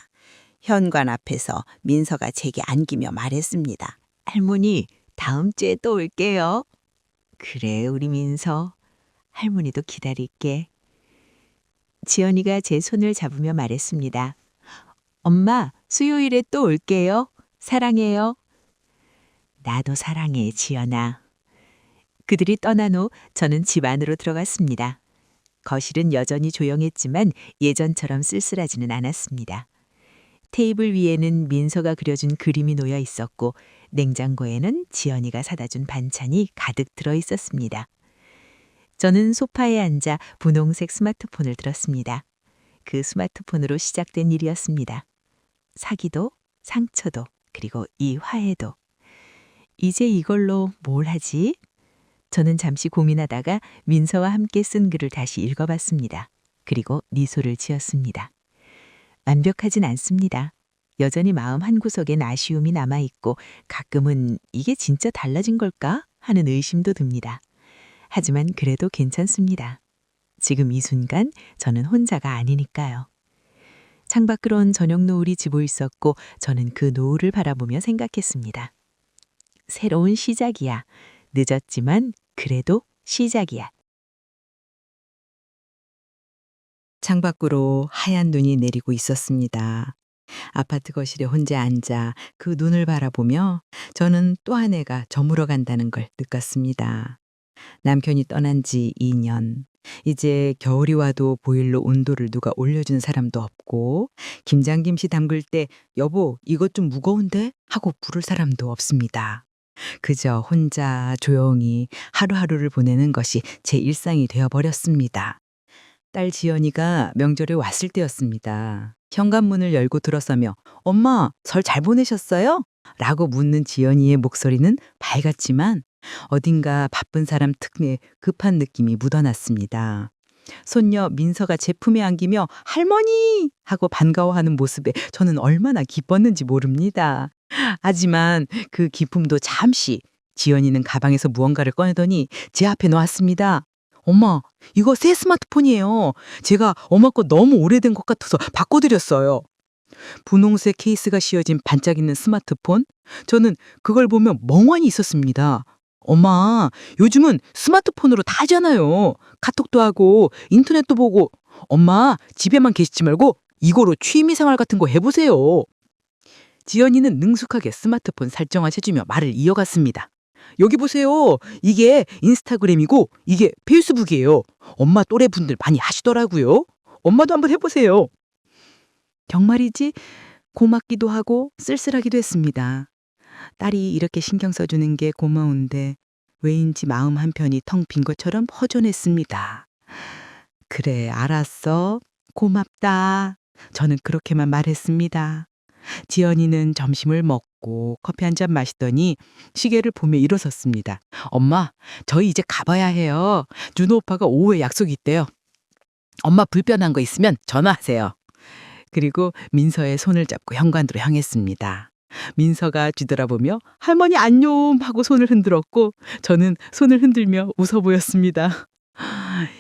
Speaker 10: 현관 앞에서 민서가 제게 안기며 말했습니다.
Speaker 1: 할머니, 다음 주에 또 올게요. 그래, 우리 민서. 할머니도 기다릴게. 지연이가 제 손을 잡으며 말했습니다. 엄마, 수요일에 또 올게요. 사랑해요. 나도 사랑해, 지연아. 그들이 떠난 후 저는 집 안으로 들어갔습니다. 거실은 여전히 조용했지만 예전처럼 쓸쓸하지는 않았습니다. 테이블 위에는 민서가 그려준 그림이 놓여 있었고 냉장고에는 지연이가 사다 준 반찬이 가득 들어 있었습니다. 저는 소파에 앉아 분홍색 스마트폰을 들었습니다. 그 스마트폰으로 시작된 일이었습니다. 사기도, 상처도, 그리고 이 화해도. 이제 이걸로 뭘 하지? 저는 잠시 고민하다가 민서와 함께 쓴 글을 다시 읽어봤습니다. 그리고 미소를 지었습니다. 완벽하진 않습니다. 여전히 마음 한구석엔 아쉬움이 남아있고 가끔은 이게 진짜 달라진 걸까 하는 의심도 듭니다. 하지만 그래도 괜찮습니다. 지금 이 순간 저는 혼자가 아니니까요. 창밖으론 저녁 노을이 지고 있었고 저는 그 노을을 바라보며 생각했습니다. 새로운 시작이야. 늦었지만 그래도 시작이야. 창밖으로 하얀 눈이 내리고 있었습니다. 아파트 거실에 혼자 앉아 그 눈을 바라보며 저는 또 한 해가 저물어 간다는 걸 느꼈습니다. 남편이 떠난 지 2년. 이제 겨울이 와도 보일러 온도를 누가 올려준 사람도 없고 김장김치 담글 때 여보 이것 좀 무거운데? 하고 부를 사람도 없습니다. 그저 혼자 조용히 하루하루를 보내는 것이 제 일상이 되어버렸습니다. 딸 지연이가 명절에 왔을 때였습니다. 현관문을 열고 들어서며 엄마, 설 잘 보내셨어요? 라고 묻는 지연이의 목소리는 밝았지만 어딘가 바쁜 사람 특유의 급한 느낌이 묻어났습니다. 손녀 민서가 제 품에 안기며 할머니! 하고 반가워하는 모습에 저는 얼마나 기뻤는지 모릅니다. 하지만 그 기쁨도 잠시 지연이는 가방에서 무언가를 꺼내더니 제 앞에 놓았습니다. 엄마, 이거 새 스마트폰이에요. 제가 엄마 거 너무 오래된 것 같아서 바꿔드렸어요. 분홍색 케이스가 씌워진 반짝이는 스마트폰? 저는 그걸 보며 멍하니 있었습니다. 엄마, 요즘은 스마트폰으로 다 하잖아요. 카톡도 하고 인터넷도 보고. 엄마, 집에만 계시지 말고 이거로 취미생활 같은 거 해보세요. 지연이는 능숙하게 스마트폰 설정을 해주며 말을 이어갔습니다. 여기 보세요. 이게 인스타그램이고 이게 페이스북이에요. 엄마 또래 분들 많이 하시더라고요. 엄마도 한번 해보세요. 정말이지 고맙기도 하고 쓸쓸하기도 했습니다. 딸이 이렇게 신경 써주는 게 고마운데 왜인지 마음 한편이 텅 빈 것처럼 허전했습니다. 그래, 알았어. 고맙다. 저는 그렇게만 말했습니다. 지연이는 점심을 먹고 커피 한 잔 마시더니 시계를 보며 일어섰습니다. 엄마, 저희 이제 가봐야 해요. 준호 오빠가 오후에 약속이 있대요. 엄마 불편한 거 있으면 전화하세요. 그리고 민서의 손을 잡고 현관으로 향했습니다. 민서가 뒤돌아보며 할머니 안녕 하고 손을 흔들었고 저는 손을 흔들며 웃어 보였습니다.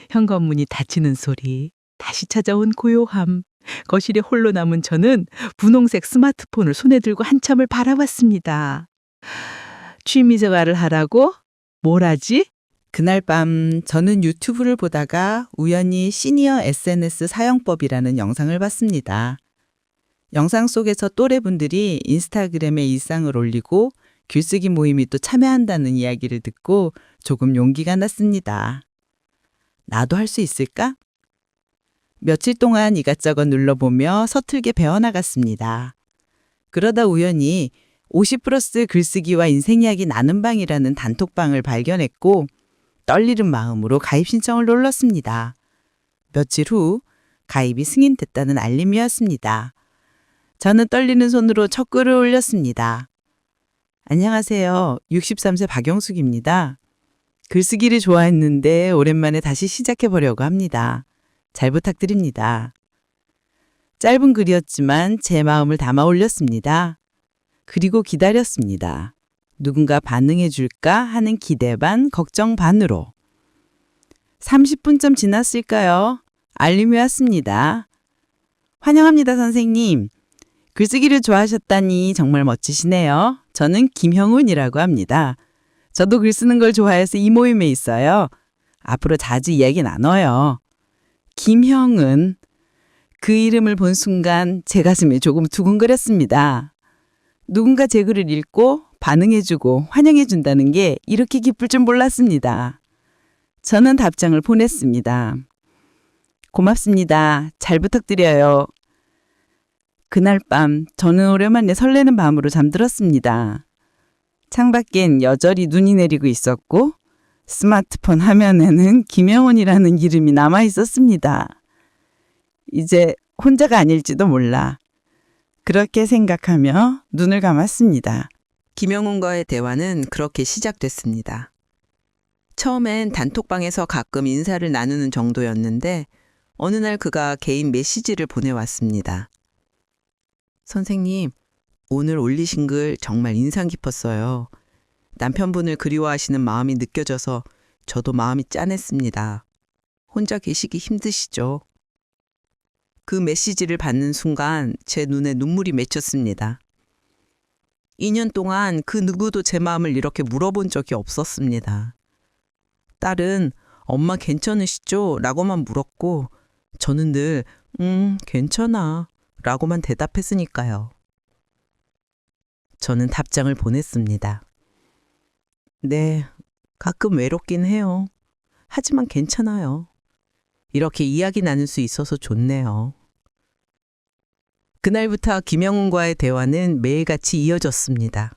Speaker 1: 현관문이 닫히는 소리, 다시 찾아온 고요함. 거실에 홀로 남은 저는 분홍색 스마트폰을 손에 들고 한참을 바라봤습니다. 취미생활을 하라고? 뭘 하지?
Speaker 7: 그날 밤 저는 유튜브를 보다가 우연히 시니어 SNS 사용법이라는 영상을 봤습니다. 영상 속에서 또래분들이 인스타그램에 일상을 올리고 글쓰기 모임이 또 참여한다는 이야기를 듣고 조금 용기가 났습니다. 나도 할 수 있을까? 며칠 동안 이것저것 눌러보며 서툴게 배워나갔습니다. 그러다 우연히 50+ 글쓰기와 인생 이야기 나는 방이라는 단톡방을 발견했고 떨리는 마음으로 가입 신청을 눌렀습니다. 며칠 후 가입이 승인됐다는 알림이 왔습니다. 저는 떨리는 손으로 첫 글을 올렸습니다. 안녕하세요. 63세 박영숙입니다. 글쓰기를 좋아했는데 오랜만에 다시 시작해보려고 합니다. 잘 부탁드립니다. 짧은 글이었지만 제 마음을 담아 올렸습니다. 그리고 기다렸습니다. 누군가 반응해 줄까 하는 기대 반, 걱정 반으로. 30분쯤 지났을까요? 알림이 왔습니다. 환영합니다, 선생님. 글쓰기를 좋아하셨다니 정말 멋지시네요. 저는 김형훈이라고 합니다. 저도 글 쓰는 걸 좋아해서 이 모임에 있어요. 앞으로 자주 이야기 나눠요. 김형은. 그 이름을 본 순간 제 가슴이 조금 두근거렸습니다. 누군가 제 글을 읽고 반응해주고 환영해준다는 게 이렇게 기쁠 줄 몰랐습니다. 저는 답장을 보냈습니다. 고맙습니다. 잘 부탁드려요. 그날 밤 저는 오랜만에 설레는 밤으로 잠들었습니다. 창밖엔 여전히 눈이 내리고 있었고 스마트폰 화면에는 김영훈이라는 이름이 남아 있었습니다. 이제 혼자가 아닐지도 몰라. 그렇게 생각하며 눈을 감았습니다. 김영훈과의 대화는 그렇게 시작됐습니다. 처음엔 단톡방에서 가끔 인사를 나누는 정도였는데 어느 날 그가 개인 메시지를 보내왔습니다. 선생님, 오늘 올리신 글 정말 인상 깊었어요. 남편분을 그리워하시는 마음이 느껴져서 저도 마음이 짠했습니다. 혼자 계시기 힘드시죠? 그 메시지를 받는 순간 제 눈에 눈물이 맺혔습니다. 2년 동안 그 누구도 제 마음을 이렇게 물어본 적이 없었습니다. 딸은 엄마 괜찮으시죠? 라고만 물었고 저는 늘 괜찮아 라고만 대답했으니까요. 저는 답장을 보냈습니다. 네, 가끔 외롭긴 해요. 하지만 괜찮아요. 이렇게 이야기 나눌 수 있어서 좋네요. 그날부터 김영훈과의 대화는 매일같이 이어졌습니다.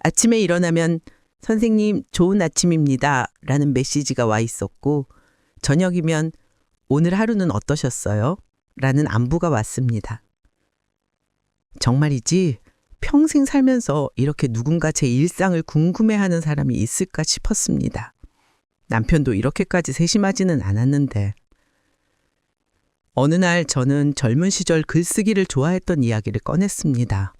Speaker 2: 아침에 일어나면 선생님 좋은 아침입니다 라는 메시지가 와 있었고 저녁이면 오늘 하루는 어떠셨어요? 라는 안부가 왔습니다. 정말이지 평생 살면서 이렇게 누군가 제 일상을 궁금해하는 사람이 있을까 싶었습니다. 남편도 이렇게까지 세심하지는 않았는데. 어느 날 저는 젊은 시절 글쓰기를 좋아했던 이야기를 꺼냈습니다.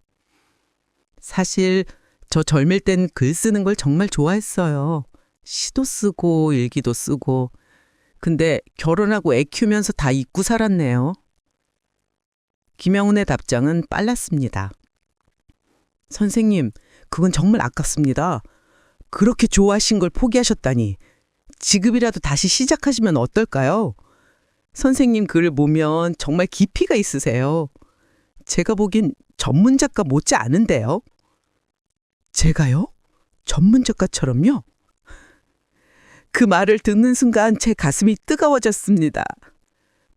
Speaker 2: 사실 저 젊을 땐 글 쓰는 걸 정말 좋아했어요. 시도 쓰고 일기도 쓰고. 근데 결혼하고 애 키우면서 다 잊고 살았네요. 김영훈의 답장은 빨랐습니다. 선생님, 그건 정말 아깝습니다. 그렇게 좋아하신 걸 포기하셨다니. 지금이라도 다시 시작하시면 어떨까요? 선생님 글을 보면 정말 깊이가 있으세요. 제가 보긴 전문 작가 못지 않은데요. 제가요? 전문 작가처럼요? 그 말을 듣는 순간 제 가슴이 뜨거워졌습니다.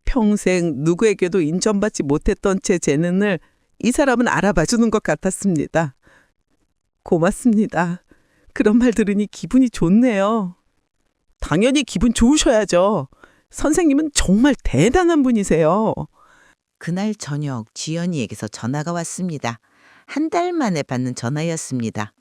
Speaker 2: 평생 누구에게도 인정받지 못했던 제 재능을 이 사람은 알아봐 주는 것 같았습니다. 고맙습니다. 그런 말 들으니 기분이 좋네요. 당연히 기분 좋으셔야죠. 선생님은 정말 대단한 분이세요.
Speaker 10: 그날 저녁 지연이에게서 전화가 왔습니다. 한 달 만에 받는 전화였습니다.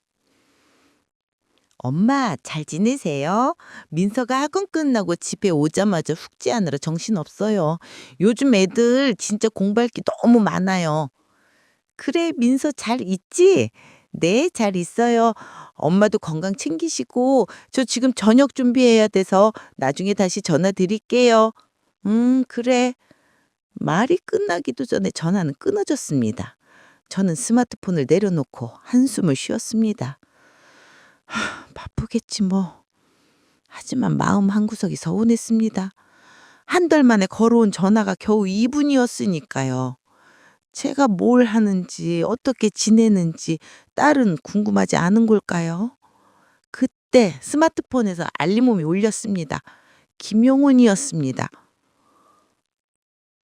Speaker 10: 엄마, 잘 지내세요? 민서가 학원 끝나고 집에 오자마자 숙제하느라 정신없어요. 요즘 애들 진짜 공부할 게 너무 많아요. 그래, 민서 잘 있지? 네, 잘 있어요. 엄마도 건강 챙기시고 저 지금 저녁 준비해야 돼서 나중에 다시 전화 드릴게요. 그래. 말이 끝나기도 전에 전화는 끊어졌습니다. 저는 스마트폰을 내려놓고 한숨을 쉬었습니다. 바쁘겠지 뭐. 하지만 마음 한구석이 서운했습니다. 한 달 만에 걸어온 전화가 겨우 2분이었으니까요. 제가 뭘 하는지 어떻게 지내는지 딸은 궁금하지 않은 걸까요? 그때 스마트폰에서 알림음이 울렸습니다. 김용훈이었습니다.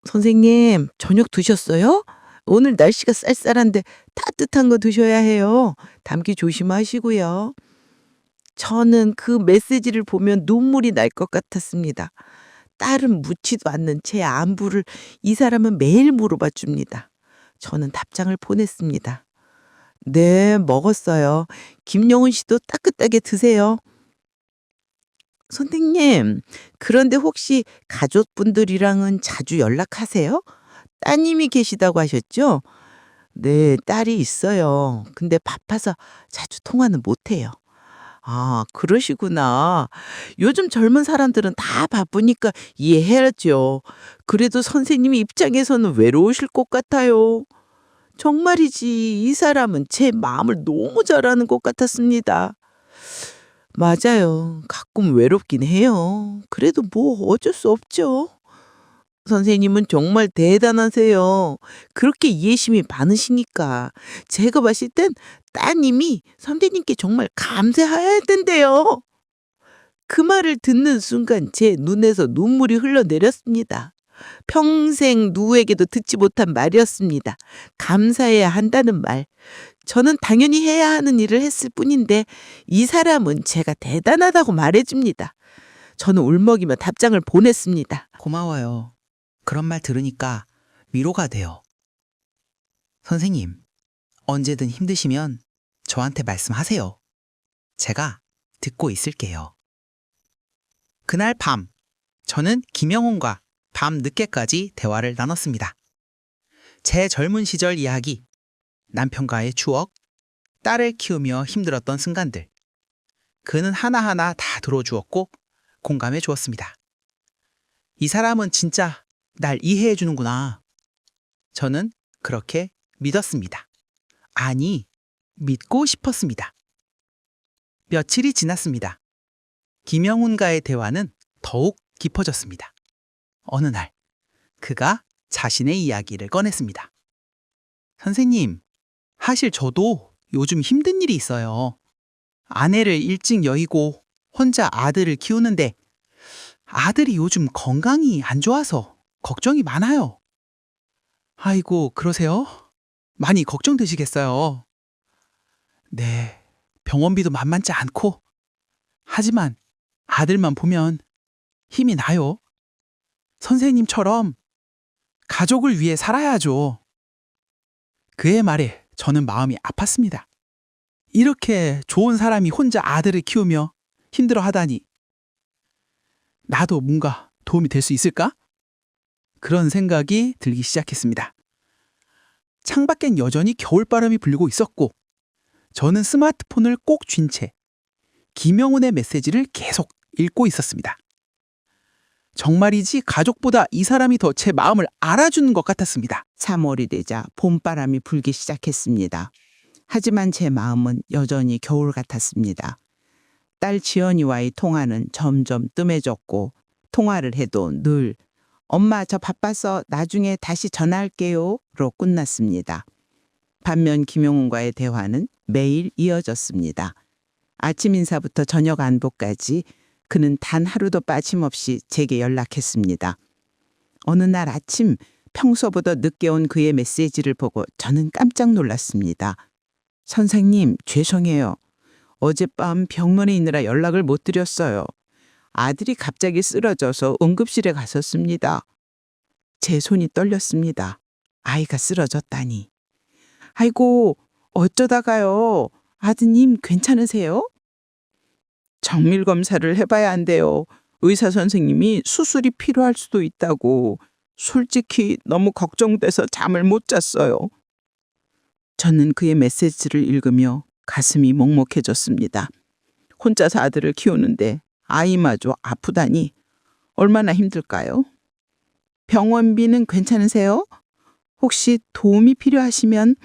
Speaker 10: 선생님, 저녁 드셨어요? 오늘 날씨가 쌀쌀한데 따뜻한 거 드셔야 해요. 감기 조심하시고요. 저는 그 메시지를 보면 눈물이 날 것 같았습니다. 딸은 묻지도 않는 제 안부를 이 사람은 매일 물어봐 줍니다. 저는 답장을 보냈습니다. 네, 먹었어요. 김용훈 씨도 따뜻하게 드세요. 선생님, 그런데 혹시 가족분들이랑은 자주 연락하세요? 따님이 계시다고 하셨죠? 네, 딸이 있어요. 근데 바빠서 자주 통화는 못해요. 아, 그러시구나. 요즘 젊은 사람들은 다 바쁘니까 이해해야죠. 그래도 선생님 입장에서는 외로우실 것 같아요. 정말이지, 이 사람은 제 마음을 너무 잘 아는 것 같았습니다. 맞아요. 가끔 외롭긴 해요. 그래도 뭐 어쩔 수 없죠. 선생님은 정말 대단하세요. 그렇게 이해심이 많으시니까. 제가 봤을 땐 따님이 선생님께 정말 감사해야 할 텐데요. 그 말을 듣는 순간 제 눈에서 눈물이 흘러내렸습니다. 평생 누구에게도 듣지 못한 말이었습니다. 감사해야 한다는 말. 저는 당연히 해야 하는 일을 했을 뿐인데 이 사람은 제가 대단하다고 말해줍니다. 저는 울먹이며 답장을 보냈습니다.
Speaker 4: 고마워요. 그런 말 들으니까 위로가 돼요. 선생님, 언제든 힘드시면 저한테 말씀하세요. 제가 듣고 있을게요. 그날 밤, 저는 김영훈과 밤 늦게까지 대화를 나눴습니다. 제 젊은 시절 이야기, 남편과의 추억, 딸을 키우며 힘들었던 순간들. 그는 하나하나 다 들어주었고 공감해 주었습니다. 이 사람은 진짜 날 이해해 주는구나. 저는 그렇게 믿었습니다. 아니, 믿고 싶었습니다. 며칠이 지났습니다. 김영훈과의 대화는 더욱 깊어졌습니다. 어느 날, 그가 자신의 이야기를 꺼냈습니다. 선생님, 사실 저도 요즘 힘든 일이 있어요. 아내를 일찍 여의고 혼자 아들을 키우는데 아들이 요즘 건강이 안 좋아서 걱정이 많아요. 아이고, 그러세요? 많이 걱정되시겠어요. 네, 병원비도 만만치 않고. 하지만 아들만 보면 힘이 나요. 선생님처럼 가족을 위해 살아야죠. 그의 말에 저는 마음이 아팠습니다. 이렇게 좋은 사람이 혼자 아들을 키우며 힘들어 하다니. 나도 뭔가 도움이 될 수 있을까? 그런 생각이 들기 시작했습니다. 창밖엔 여전히 겨울바람이 불고 있었고 저는 스마트폰을 꼭 쥔 채 김영훈의 메시지를 계속 읽고 있었습니다. 정말이지 가족보다 이 사람이 더 제 마음을 알아주는 것 같았습니다.
Speaker 10: 3월이 되자 봄바람이 불기 시작했습니다. 하지만 제 마음은 여전히 겨울 같았습니다. 딸 지연이와의 통화는 점점 뜸해졌고 통화를 해도 늘 엄마 저 바빠서 나중에 다시 전화할게요 로 끝났습니다. 반면 김용훈과의 대화는 매일 이어졌습니다. 아침 인사부터 저녁 안부까지 그는 단 하루도 빠짐없이 제게 연락했습니다. 어느 날 아침 평소보다 늦게 온 그의 메시지를 보고 저는 깜짝 놀랐습니다. 선생님, 죄송해요. 어젯밤 병원에 있느라 연락을 못 드렸어요. 아들이 갑자기 쓰러져서 응급실에 갔었습니다. 제 손이 떨렸습니다. 아이가 쓰러졌다니. 아이고, 어쩌다가요. 아드님 괜찮으세요? 정밀 검사를 해봐야 한대요. 의사 선생님이 수술이 필요할 수도 있다고. 솔직히 너무 걱정돼서 잠을 못 잤어요. 저는 그의 메시지를 읽으며 가슴이 먹먹해졌습니다. 혼자서 아들을 키우는데 아이마저 아프다니 얼마나 힘들까요? 병원비는 괜찮으세요? 혹시 도움이 필요하시면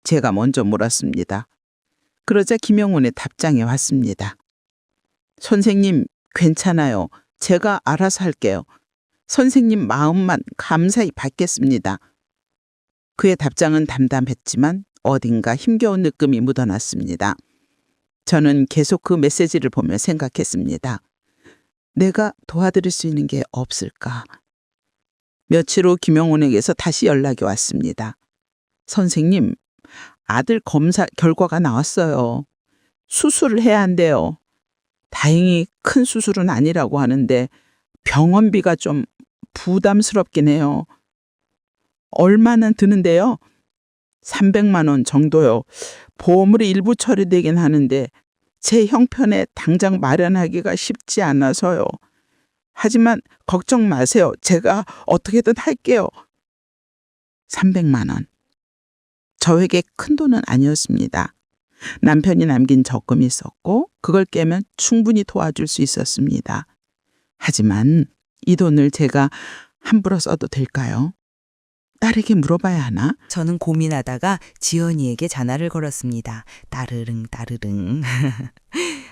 Speaker 10: 제가 먼저 물었습니다. 그러자 김영훈의 답장이 왔습니다. 선생님, 괜찮아요. 제가 알아서 할게요. 선생님 마음만 감사히 받겠습니다. 그의 답장은 담담했지만 어딘가 힘겨운 느낌이 묻어났습니다. 저는 계속 그 메시지를 보며 생각했습니다. 내가 도와드릴 수 있는 게 없을까? 며칠 후 김영훈에게서 다시 연락이 왔습니다. 선생님, 아들 검사 결과가 나왔어요. 수술을 해야 한대요. 다행히 큰 수술은 아니라고 하는데 병원비가 좀 부담스럽긴 해요. 얼마나 드는데요? 300만 원 정도요. 보험으로 일부 처리되긴 하는데 제 형편에 당장 마련하기가 쉽지 않아서요. 하지만 걱정 마세요. 제가 어떻게든 할게요. 300만 원. 저에게 큰 돈은 아니었습니다. 남편이 남긴 적금이 있었고 그걸 깨면 충분히 도와줄 수 있었습니다. 하지만 이 돈을 제가 함부로 써도 될까요? 딸에게 물어봐야 하나?
Speaker 7: 저는 고민하다가 지연이에게 전화를 걸었습니다. 따르릉 따르릉.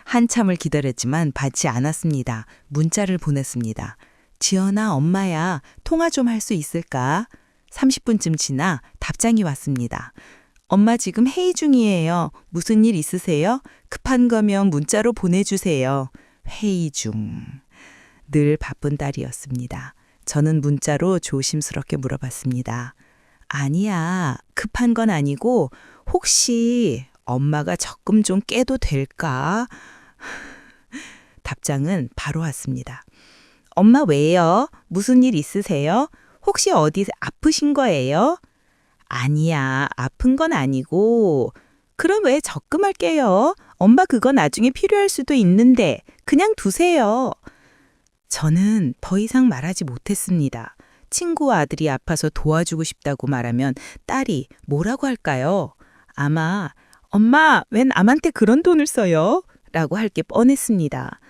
Speaker 7: 한참을 기다렸지만 받지 않았습니다. 문자를 보냈습니다. 지연아, 엄마야, 통화 좀 할 수 있을까? 30분쯤 지나 답장이 왔습니다. 엄마 지금 회의 중이에요. 무슨 일 있으세요? 급한 거면 문자로 보내주세요. 회의 중. 늘 바쁜 딸이었습니다. 저는 문자로 조심스럽게 물어봤습니다. 아니야, 급한 건 아니고 혹시 엄마가 적금 좀 깨도 될까? 답장은 바로 왔습니다. 엄마 왜요? 무슨 일 있으세요? 혹시 어디 아프신 거예요? 아니야, 아픈 건 아니고. 그럼 왜 적금할게요? 엄마 그거 나중에 필요할 수도 있는데 그냥 두세요. 저는 더 이상 말하지 못했습니다. 친구 아들이 아파서 도와주고 싶다고 말하면 딸이 뭐라고 할까요? 아마 엄마 왜 남한테 그런 돈을 써요? 라고 할 게 뻔했습니다.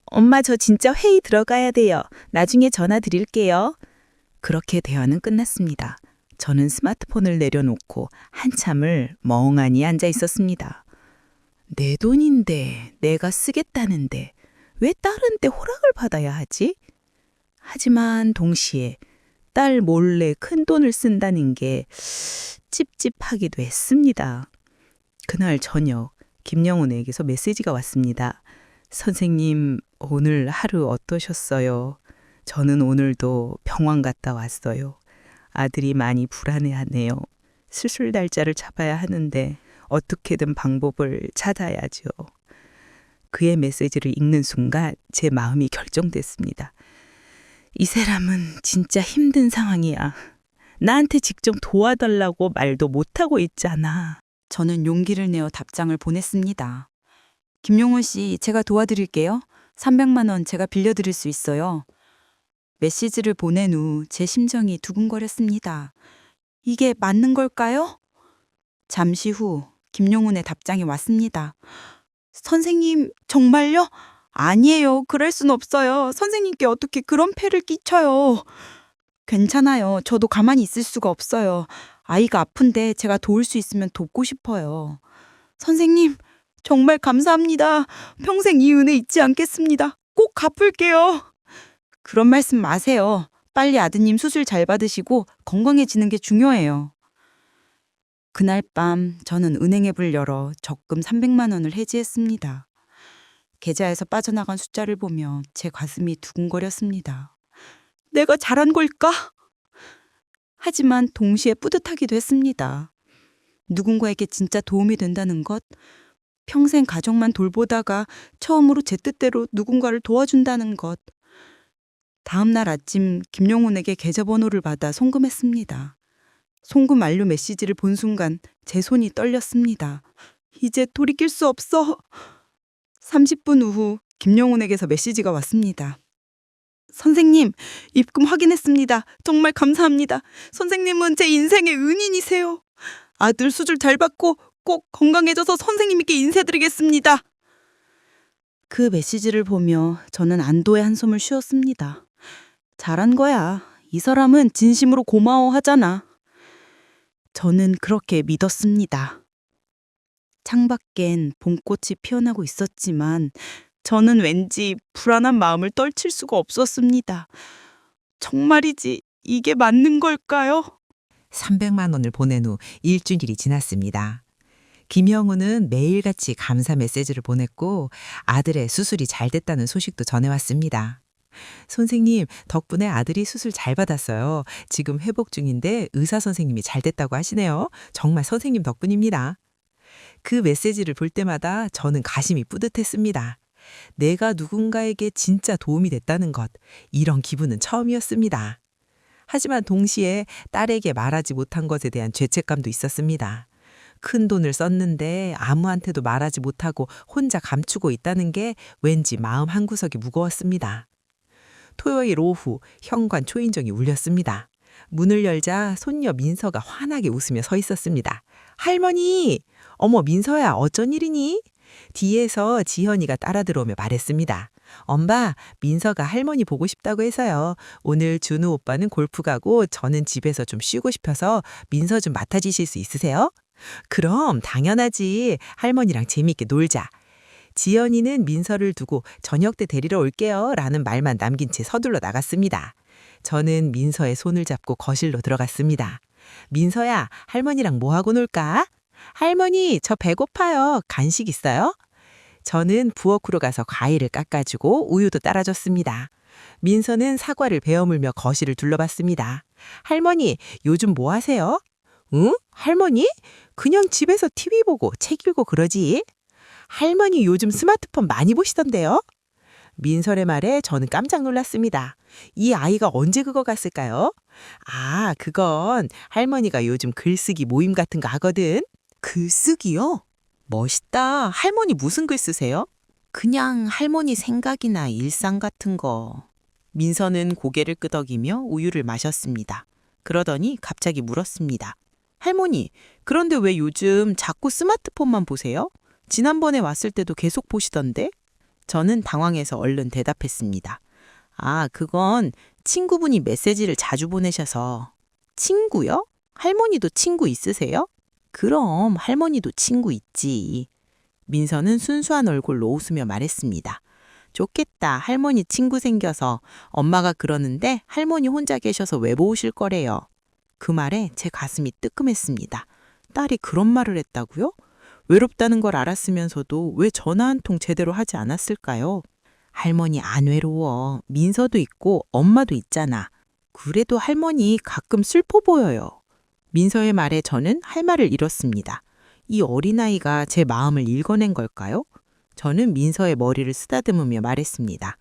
Speaker 7: 엄마 저 진짜 회의 들어가야 돼요. 나중에 전화 드릴게요. 그렇게 대화는 끝났습니다. 저는 스마트폰을 내려놓고 한참을 멍하니 앉아 있었습니다. 내 돈인데 내가 쓰겠다는데 왜 딸한테 허락을 받아야 하지? 하지만 동시에 딸 몰래 큰 돈을 쓴다는 게 찝찝하기도 했습니다. 그날 저녁 김영훈에게서 메시지가 왔습니다. 선생님, 오늘 하루 어떠셨어요? 저는 오늘도 병원 갔다 왔어요. 아들이 많이 불안해하네요. 수술 날짜를 잡아야 하는데
Speaker 5: 어떻게든 방법을 찾아야죠. 그의 메시지를 읽는 순간 제 마음이 결정됐습니다. 이 사람은 진짜 힘든 상황이야. 나한테 직접 도와달라고 말도 못하고 있잖아.
Speaker 6: 저는 용기를 내어 답장을 보냈습니다. 김용훈 씨, 제가 도와드릴게요. 300만 원 제가 빌려드릴 수 있어요. 메시지를 보낸 후 제 심정이 두근거렸습니다. 이게 맞는 걸까요? 잠시 후 김용훈의 답장이 왔습니다. 선생님, 정말요? 아니에요. 그럴 순 없어요. 선생님께 어떻게 그런 폐를 끼쳐요. 괜찮아요. 저도 가만히 있을 수가 없어요. 아이가 아픈데 제가 도울 수 있으면 돕고 싶어요. 선생님, 정말 감사합니다. 평생 이 은혜 잊지 않겠습니다. 꼭 갚을게요. 그런 말씀 마세요. 빨리 아드님 수술 잘 받으시고 건강해지는 게 중요해요. 그날 밤 저는 은행 앱을 열어 적금 300만 원을 해지했습니다. 계좌에서 빠져나간 숫자를 보며 제 가슴이 두근거렸습니다. 내가 잘한 걸까? 하지만 동시에 뿌듯하기도 했습니다. 누군가에게 진짜 도움이 된다는 것, 평생 가족만 돌보다가 처음으로 제 뜻대로 누군가를 도와준다는 것. 다음 날 아침 김용훈에게 계좌번호를 받아 송금했습니다. 송금 완료 메시지를 본 순간 제 손이 떨렸습니다. 이제 돌이킬 수 없어. 30분 후 김용훈에게서 메시지가 왔습니다. 선생님, 입금 확인했습니다. 정말 감사합니다. 선생님은 제 인생의 은인이세요. 아들 수술 잘 받고 꼭 건강해져서 선생님께 인사드리겠습니다. 그 메시지를 보며 저는 안도의 한숨을 쉬었습니다. 잘한 거야. 이 사람은 진심으로 고마워하잖아. 저는 그렇게 믿었습니다. 창밖엔 봄꽃이 피어나고 있었지만 저는 왠지 불안한 마음을 떨칠 수가 없었습니다. 정말이지 이게 맞는 걸까요?
Speaker 7: 300만 원을 보낸 후 일주일이 지났습니다. 김영우는 매일같이 감사 메시지를 보냈고 아들의 수술이 잘 됐다는 소식도 전해왔습니다. 선생님, 덕분에 아들이 수술 잘 받았어요. 지금 회복 중인데 의사 선생님이 잘 됐다고 하시네요. 정말 선생님 덕분입니다. 그 메시지를 볼 때마다 저는 가슴이 뿌듯했습니다. 내가 누군가에게 진짜 도움이 됐다는 것, 이런 기분은 처음이었습니다. 하지만 동시에 딸에게 말하지 못한 것에 대한 죄책감도 있었습니다. 큰 돈을 썼는데 아무한테도 말하지 못하고 혼자 감추고 있다는 게 왠지 마음 한구석이 무거웠습니다. 토요일 오후 현관 초인종이 울렸습니다. 문을 열자 손녀 민서가 환하게 웃으며 서 있었습니다. 할머니! 어머 민서야, 어쩐 일이니? 뒤에서 지현이가 따라 들어오며 말했습니다. 엄마, 민서가 할머니 보고 싶다고 해서요. 오늘 준우 오빠는 골프 가고 저는 집에서 좀 쉬고 싶어서 민서 좀 맡아주실 수 있으세요? 그럼 당연하지. 할머니랑 재미있게 놀자. 지연이는 민서를 두고 저녁 때 데리러 올게요 라는 말만 남긴 채 서둘러 나갔습니다. 저는 민서의 손을 잡고 거실로 들어갔습니다. 민서야, 할머니랑 뭐하고 놀까? 할머니, 저 배고파요. 간식 있어요? 저는 부엌으로 가서 과일을 깎아주고 우유도 따라줬습니다. 민서는 사과를 베어물며 거실을 둘러봤습니다. 할머니, 요즘 뭐 하세요? 응? 할머니? 그냥 집에서 TV 보고 책 읽고 그러지. 할머니 요즘 스마트폰 많이 보시던데요? 민설의 말에 저는 깜짝 놀랐습니다. 이 아이가 언제 그거 갔을까요? 아, 그건 할머니가 요즘 글쓰기 모임 같은 거 하거든. 글쓰기요? 멋있다. 할머니 무슨 글 쓰세요? 그냥 할머니 생각이나 일상 같은 거. 민서는 고개를 끄덕이며 우유를 마셨습니다. 그러더니 갑자기 물었습니다. 할머니, 그런데 왜 요즘 자꾸 스마트폰만 보세요? 지난번에 왔을 때도 계속 보시던데? 저는 당황해서 얼른 대답했습니다. 아, 그건 친구분이 메시지를 자주 보내셔서. 친구요? 할머니도 친구 있으세요? 그럼 할머니도 친구 있지. 민서는 순수한 얼굴로 웃으며 말했습니다. 좋겠다. 할머니 친구 생겨서. 엄마가 그러는데 할머니 혼자 계셔서 왜 보실 거래요. 그 말에 제 가슴이 뜨끔했습니다. 딸이 그런 말을 했다고요? 외롭다는 걸 알았으면서도 왜 전화 한 통 제대로 하지 않았을까요? 할머니 안 외로워. 민서도 있고 엄마도 있잖아. 그래도 할머니 가끔 슬퍼 보여요. 민서의 말에 저는 할 말을 잃었습니다.
Speaker 8: 이 어린아이가 제 마음을 읽어낸 걸까요? 저는 민서의 머리를 쓰다듬으며 말했습니다.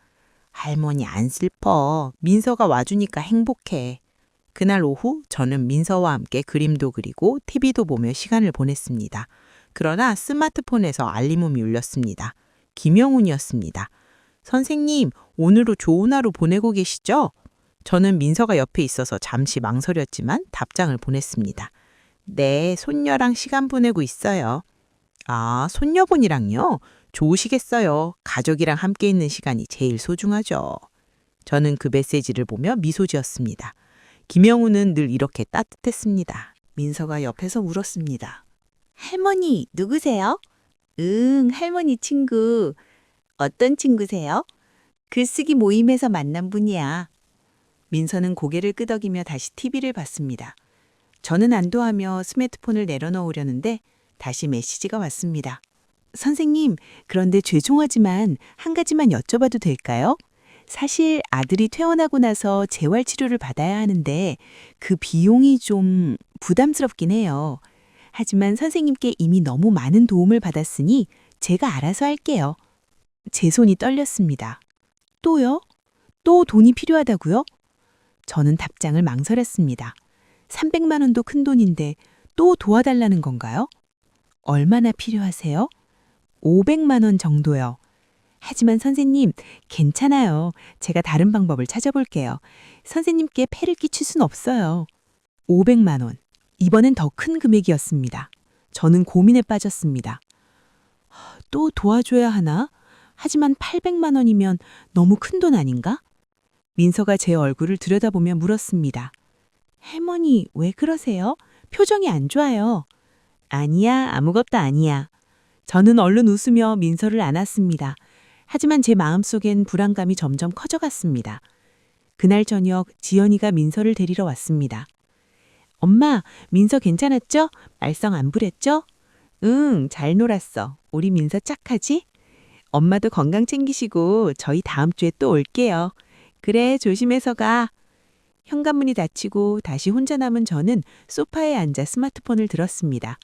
Speaker 8: 할머니 안 슬퍼. 민서가 와주니까 행복해. 그날 오후 저는 민서와 함께 그림도 그리고 TV도 보며 시간을 보냈습니다. 그러나 스마트폰에서 알림음이 울렸습니다. 김영훈이었습니다. 선생님, 오늘도 좋은 하루 보내고 계시죠? 저는 민서가 옆에 있어서 잠시 망설였지만 답장을 보냈습니다. 네, 손녀랑 시간 보내고 있어요. 아, 손녀분이랑요? 좋으시겠어요. 가족이랑 함께 있는 시간이 제일 소중하죠. 저는 그 메시지를 보며 미소 지었습니다. 김영우는 늘 이렇게 따뜻했습니다. 민서가 옆에서 울었습니다.
Speaker 5: 할머니, 누구세요? 할머니 친구. 어떤 친구세요? 글쓰기 모임에서 만난 분이야. 민서는 고개를 끄덕이며 다시 TV를 봤습니다. 저는 안도하며 스마트폰을 내려놓으려는데 다시 메시지가 왔습니다. 선생님, 그런데 죄송하지만 한 가지만 여쭤봐도 될까요? 사실 아들이 퇴원하고 나서 재활치료를 받아야 하는데 그 비용이 좀 부담스럽긴 해요. 하지만 선생님께 이미 너무 많은 도움을 받았으니 제가 알아서 할게요. 제 손이 떨렸습니다. 또요? 또 돈이 필요하다고요? 저는 답장을 망설였습니다. 300만 원도 큰 돈인데 또 도와달라는 건가요? 얼마나 필요하세요? 500만 원 정도요. 하지만 선생님, 괜찮아요. 제가 다른 방법을 찾아볼게요. 선생님께 폐를 끼칠 순 없어요. 500만 원. 이번엔 더 큰 금액이었습니다. 저는 고민에 빠졌습니다. 또 도와줘야 하나? 하지만 800만 원이면 너무 큰 돈 아닌가? 민서가 제 얼굴을 들여다보며 물었습니다. 할머니, 왜 그러세요? 표정이 안 좋아요. 아니야, 아무것도 아니야. 저는 얼른 웃으며 민서를 안았습니다. 하지만 제 마음속엔 불안감이 점점 커져갔습니다. 그날 저녁 지연이가 민서를 데리러 왔습니다. 엄마, 민서 괜찮았죠? 말썽 안 부렸죠? 응, 잘 놀았어. 우리 민서 착하지? 엄마도 건강 챙기시고 저희 다음 주에 또 올게요. 그래, 조심해서 가. 현관문이 닫히고 다시 혼자 남은 저는 소파에 앉아 스마트폰을 들었습니다.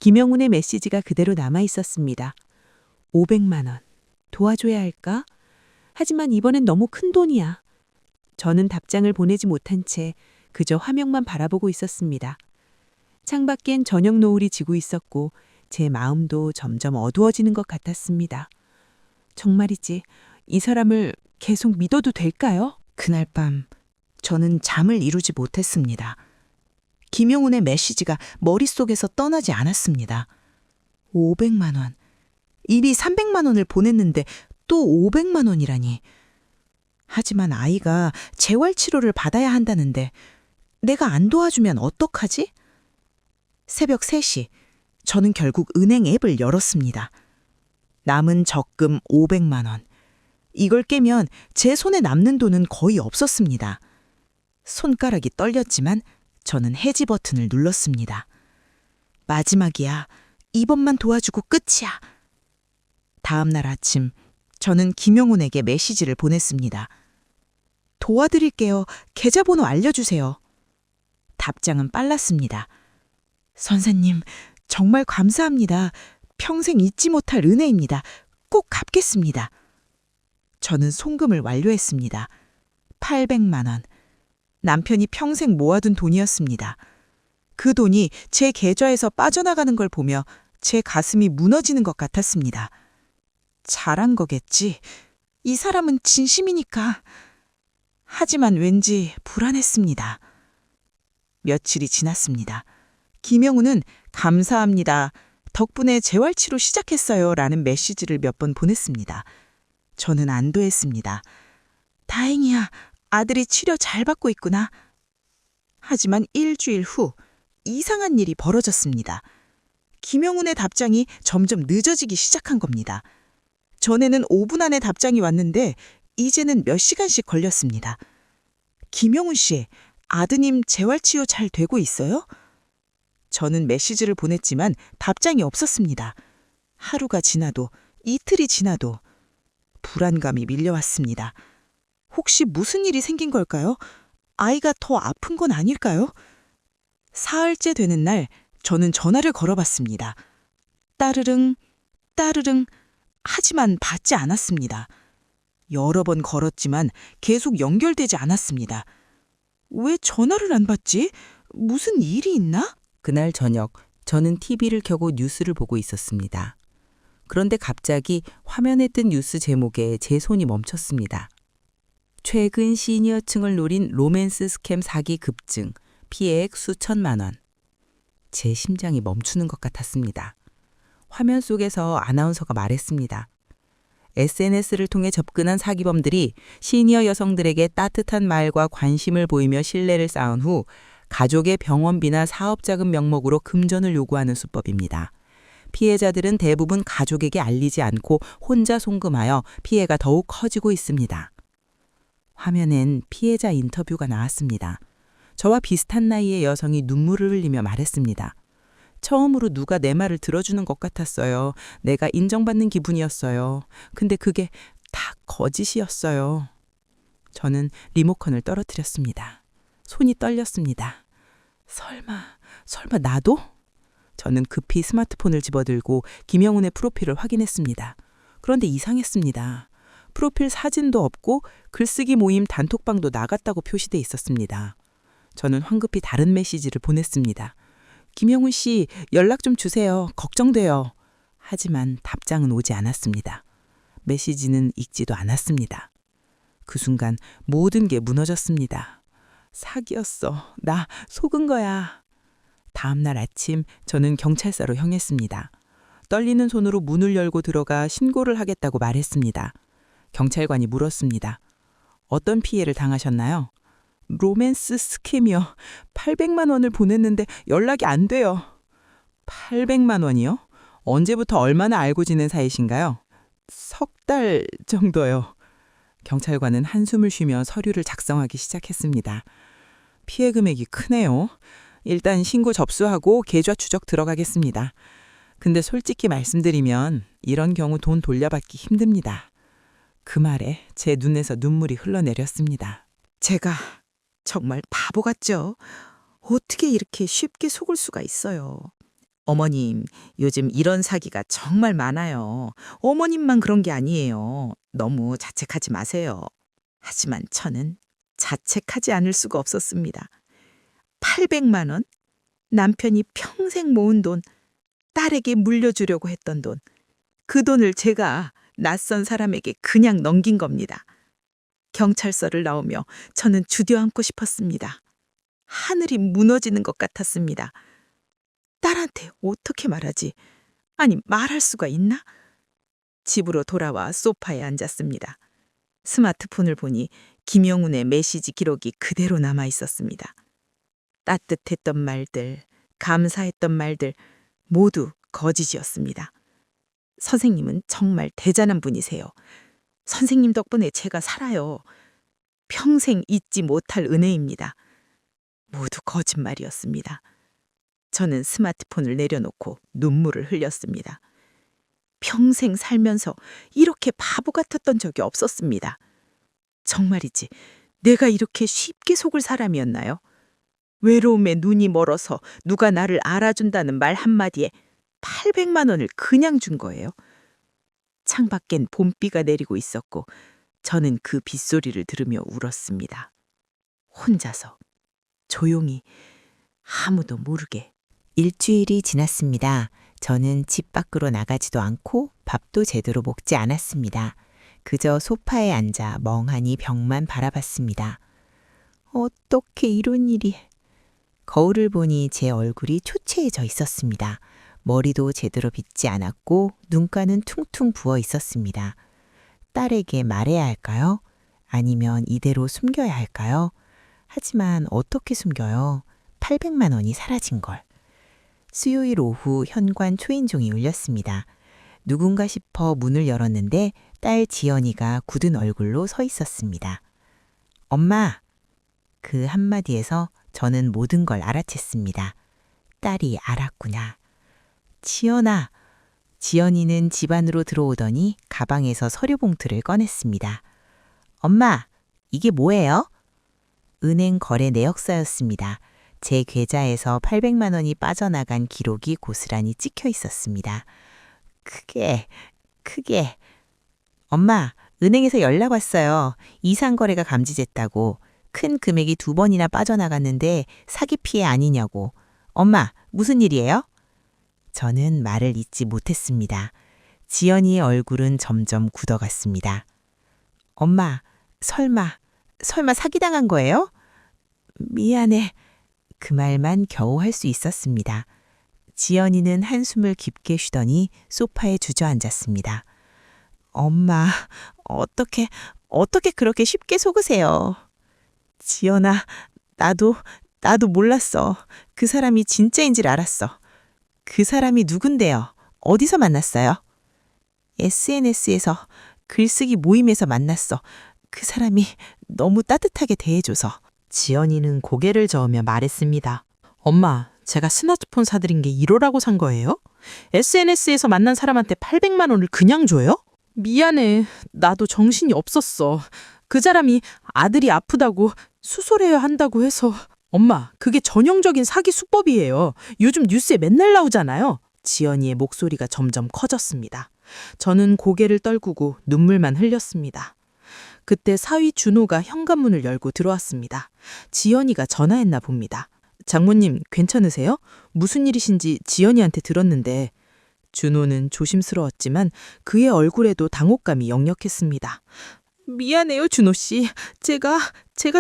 Speaker 5: 김영훈의 메시지가 그대로 남아 있었습니다. 500만 원. 도와줘야 할까? 하지만 이번엔 너무 큰 돈이야. 저는 답장을 보내지 못한 채 그저 화면만 바라보고 있었습니다. 창밖엔 저녁 노을이 지고 있었고 제 마음도 점점 어두워지는 것 같았습니다. 정말이지 이 사람을 계속 믿어도 될까요?
Speaker 8: 그날 밤 저는 잠을 이루지 못했습니다. 김용훈의 메시지가 머릿속에서 떠나지 않았습니다. 500만 원. 이미 300만 원을 보냈는데 또 500만 원이라니. 하지만 아이가 재활치료를 받아야 한다는데 내가 안 도와주면 어떡하지? 새벽 3시, 저는 결국 은행 앱을 열었습니다. 남은 적금 500만 원. 이걸 깨면 제 손에 남는 돈은 거의 없었습니다. 손가락이 떨렸지만 저는 해지 버튼을 눌렀습니다. 마지막이야. 이번만 도와주고 끝이야. 다음 날 아침, 저는 김영훈에게 메시지를 보냈습니다. 도와드릴게요. 계좌번호 알려주세요. 답장은 빨랐습니다. 선생님, 정말 감사합니다. 평생 잊지 못할 은혜입니다. 꼭 갚겠습니다. 저는 송금을 완료했습니다. 800만 원. 남편이 평생 모아둔 돈이었습니다. 그 돈이 제 계좌에서 빠져나가는 걸 보며 제 가슴이 무너지는 것 같았습니다. 잘한 거겠지. 이 사람은 진심이니까. 하지만 왠지 불안했습니다. 며칠이 지났습니다. 김영우는 감사합니다. 덕분에 재활치료 시작했어요. 라는 메시지를 몇 번 보냈습니다. 저는 안도했습니다. 다행이야. 아들이 치료 잘 받고 있구나. 하지만 일주일 후 이상한 일이 벌어졌습니다. 김영훈의 답장이 점점 늦어지기 시작한 겁니다. 전에는 5분 안에 답장이 왔는데 이제는 몇 시간씩 걸렸습니다. 김영훈 씨, 아드님 재활치료 잘 되고 있어요? 저는 메시지를 보냈지만 답장이 없었습니다. 하루가 지나도 이틀이 지나도 불안감이 밀려왔습니다. 혹시 무슨 일이 생긴 걸까요? 아이가 더 아픈 건 아닐까요? 사흘째 되는 날 저는 전화를 걸어봤습니다.
Speaker 5: 따르릉, 따르릉 하지만 받지 않았습니다. 여러 번 걸었지만 계속 연결되지 않았습니다. 왜 전화를 안 받지? 무슨 일이 있나?
Speaker 7: 그날 저녁 저는 TV를 켜고 뉴스를 보고 있었습니다. 그런데 갑자기 화면에 뜬 뉴스 제목에 제 손이 멈췄습니다. 최근 시니어층을 노린 로맨스 스캠 사기 급증, 피해액 수천만 원. 제 심장이 멈추는 것 같았습니다. 화면 속에서 아나운서가 말했습니다. SNS를 통해 접근한 사기범들이 시니어 여성들에게 따뜻한 말과 관심을 보이며 신뢰를 쌓은 후 가족의 병원비나 사업자금 명목으로 금전을 요구하는 수법입니다. 피해자들은 대부분 가족에게 알리지 않고 혼자 송금하여 피해가 더욱 커지고 있습니다. 화면엔 피해자 인터뷰가 나왔습니다. 저와 비슷한 나이의 여성이 눈물을 흘리며 말했습니다. 처음으로 누가 내 말을 들어주는 것 같았어요. 내가 인정받는 기분이었어요. 근데 그게 다 거짓이었어요. 저는 리모컨을 떨어뜨렸습니다. 손이 떨렸습니다. 설마 나도? 저는 급히 스마트폰을 집어들고 김영훈의 프로필을 확인했습니다. 그런데 이상했습니다. 프로필 사진도 없고 글쓰기 모임 단톡방도 나갔다고 표시돼 있었습니다. 저는 황급히 다른 메시지를 보냈습니다. 김영훈 씨, 연락 좀 주세요. 걱정돼요. 하지만 답장은 오지 않았습니다. 메시지는 읽지도 않았습니다. 그 순간 모든 게 무너졌습니다. 사기였어. 나 속은 거야. 다음 날 아침 저는 경찰서로 향했습니다. 떨리는 손으로 문을 열고 들어가 신고를 하겠다고 말했습니다. 경찰관이 물었습니다. 어떤 피해를 당하셨나요? 로맨스 스캠이요. 800만 원을 보냈는데 연락이 안 돼요. 800만 원이요? 언제부터 얼마나 알고 지낸 사이신가요? 석 달 정도요. 경찰관은 한숨을 쉬며 서류를 작성하기 시작했습니다. 피해 금액이 크네요. 일단 신고 접수하고 계좌 추적 들어가겠습니다. 근데 솔직히 말씀드리면 이런 경우 돈 돌려받기 힘듭니다. 그 말에 제 눈에서 눈물이 흘러내렸습니다.
Speaker 5: 제가 정말 바보 같죠? 어떻게 이렇게 쉽게 속을 수가 있어요? 어머님, 요즘 이런 사기가 정말 많아요. 어머님만 그런 게 아니에요. 너무 자책하지 마세요. 하지만 저는 자책하지 않을 수가 없었습니다. 800만 원? 남편이 평생 모은 돈, 딸에게 물려주려고 했던 돈. 그 돈을 제가 낯선 사람에게 그냥 넘긴 겁니다. 경찰서를 나오며 저는 주저앉고 싶었습니다. 하늘이 무너지는 것 같았습니다. 딸한테 어떻게 말하지? 아니, 말할 수가 있나? 집으로 돌아와 소파에 앉았습니다. 스마트폰을 보니 김영훈의 메시지 기록이 그대로 남아 있었습니다. 따뜻했던 말들, 감사했던 말들 모두 거짓이었습니다. 선생님은 정말 대단한 분이세요. 선생님 덕분에 제가 살아요. 평생 잊지 못할 은혜입니다. 모두 거짓말이었습니다. 저는 스마트폰을 내려놓고 눈물을 흘렸습니다. 평생 살면서 이렇게 바보 같았던 적이 없었습니다. 정말이지, 내가 이렇게 쉽게 속을 사람이었나요? 외로움에 눈이 멀어서 누가 나를 알아준다는 말 한마디에 800만 원을 그냥 준 거예요. 창밖엔 봄비가 내리고 있었고 저는 그 빗소리를 들으며 울었습니다. 혼자서 조용히 아무도 모르게.
Speaker 8: 일주일이 지났습니다. 저는 집 밖으로 나가지도 않고 밥도 제대로 먹지 않았습니다. 그저 소파에 앉아 멍하니 벽만 바라봤습니다. 어떻게 이런 일이. 거울을 보니 제 얼굴이 초췌해져 있었습니다. 머리도 제대로 빗지 않았고 눈가는 퉁퉁 부어 있었습니다. 딸에게 말해야 할까요? 아니면 이대로 숨겨야 할까요? 하지만 어떻게 숨겨요? 800만 원이 사라진 걸. 수요일 오후 현관 초인종이 울렸습니다. 누군가 싶어 문을 열었는데 딸 지연이가 굳은 얼굴로 서 있었습니다. 엄마! 그 한마디에서 저는 모든 걸 알아챘습니다. 딸이 알았구나. 지연아! 지연이는 집 안으로 들어오더니 가방에서 서류 봉투를 꺼냈습니다. 엄마! 이게 뭐예요? 은행 거래 내역서였습니다. 제 계좌에서 800만 원이 빠져나간 기록이 고스란히 찍혀 있었습니다. 크게. 엄마, 은행에서 연락 왔어요. 이상 거래가 감지됐다고. 큰 금액이 2번이나 빠져나갔는데 사기 피해 아니냐고. 엄마, 무슨 일이에요? 저는 말을 잇지 못했습니다. 지연이의 얼굴은 점점 굳어갔습니다. 엄마, 설마 사기당한 거예요? 미안해. 그 말만 겨우 할 수 있었습니다. 지연이는 한숨을 깊게 쉬더니 소파에 주저앉았습니다. 엄마, 어떻게 그렇게 쉽게 속으세요? 지연아, 나도 몰랐어. 그 사람이 진짜인 줄 알았어. 그 사람이 누군데요? 어디서 만났어요? SNS에서 글쓰기 모임에서 만났어. 그 사람이 너무 따뜻하게 대해줘서.
Speaker 9: 지연이는 고개를 저으며 말했습니다. 엄마, 제가 스마트폰 사드린 게 1호라고 산 거예요? SNS에서 만난 사람한테 800만 원을 그냥 줘요? 미안해. 나도 정신이 없었어. 그 사람이 아들이 아프다고 수술해야 한다고 해서. 엄마, 그게 전형적인 사기 수법이에요. 요즘 뉴스에 맨날 나오잖아요. 지연이의 목소리가 점점 커졌습니다. 저는 고개를 떨구고 눈물만 흘렸습니다. 그때 사위 준호가 현관문을 열고 들어왔습니다. 지연이가 전화했나 봅니다. 장모님, 괜찮으세요? 무슨 일이신지 지연이한테 들었는데. 준호는 조심스러웠지만 그의 얼굴에도 당혹감이 역력했습니다. 미안해요, 준호 씨. 제가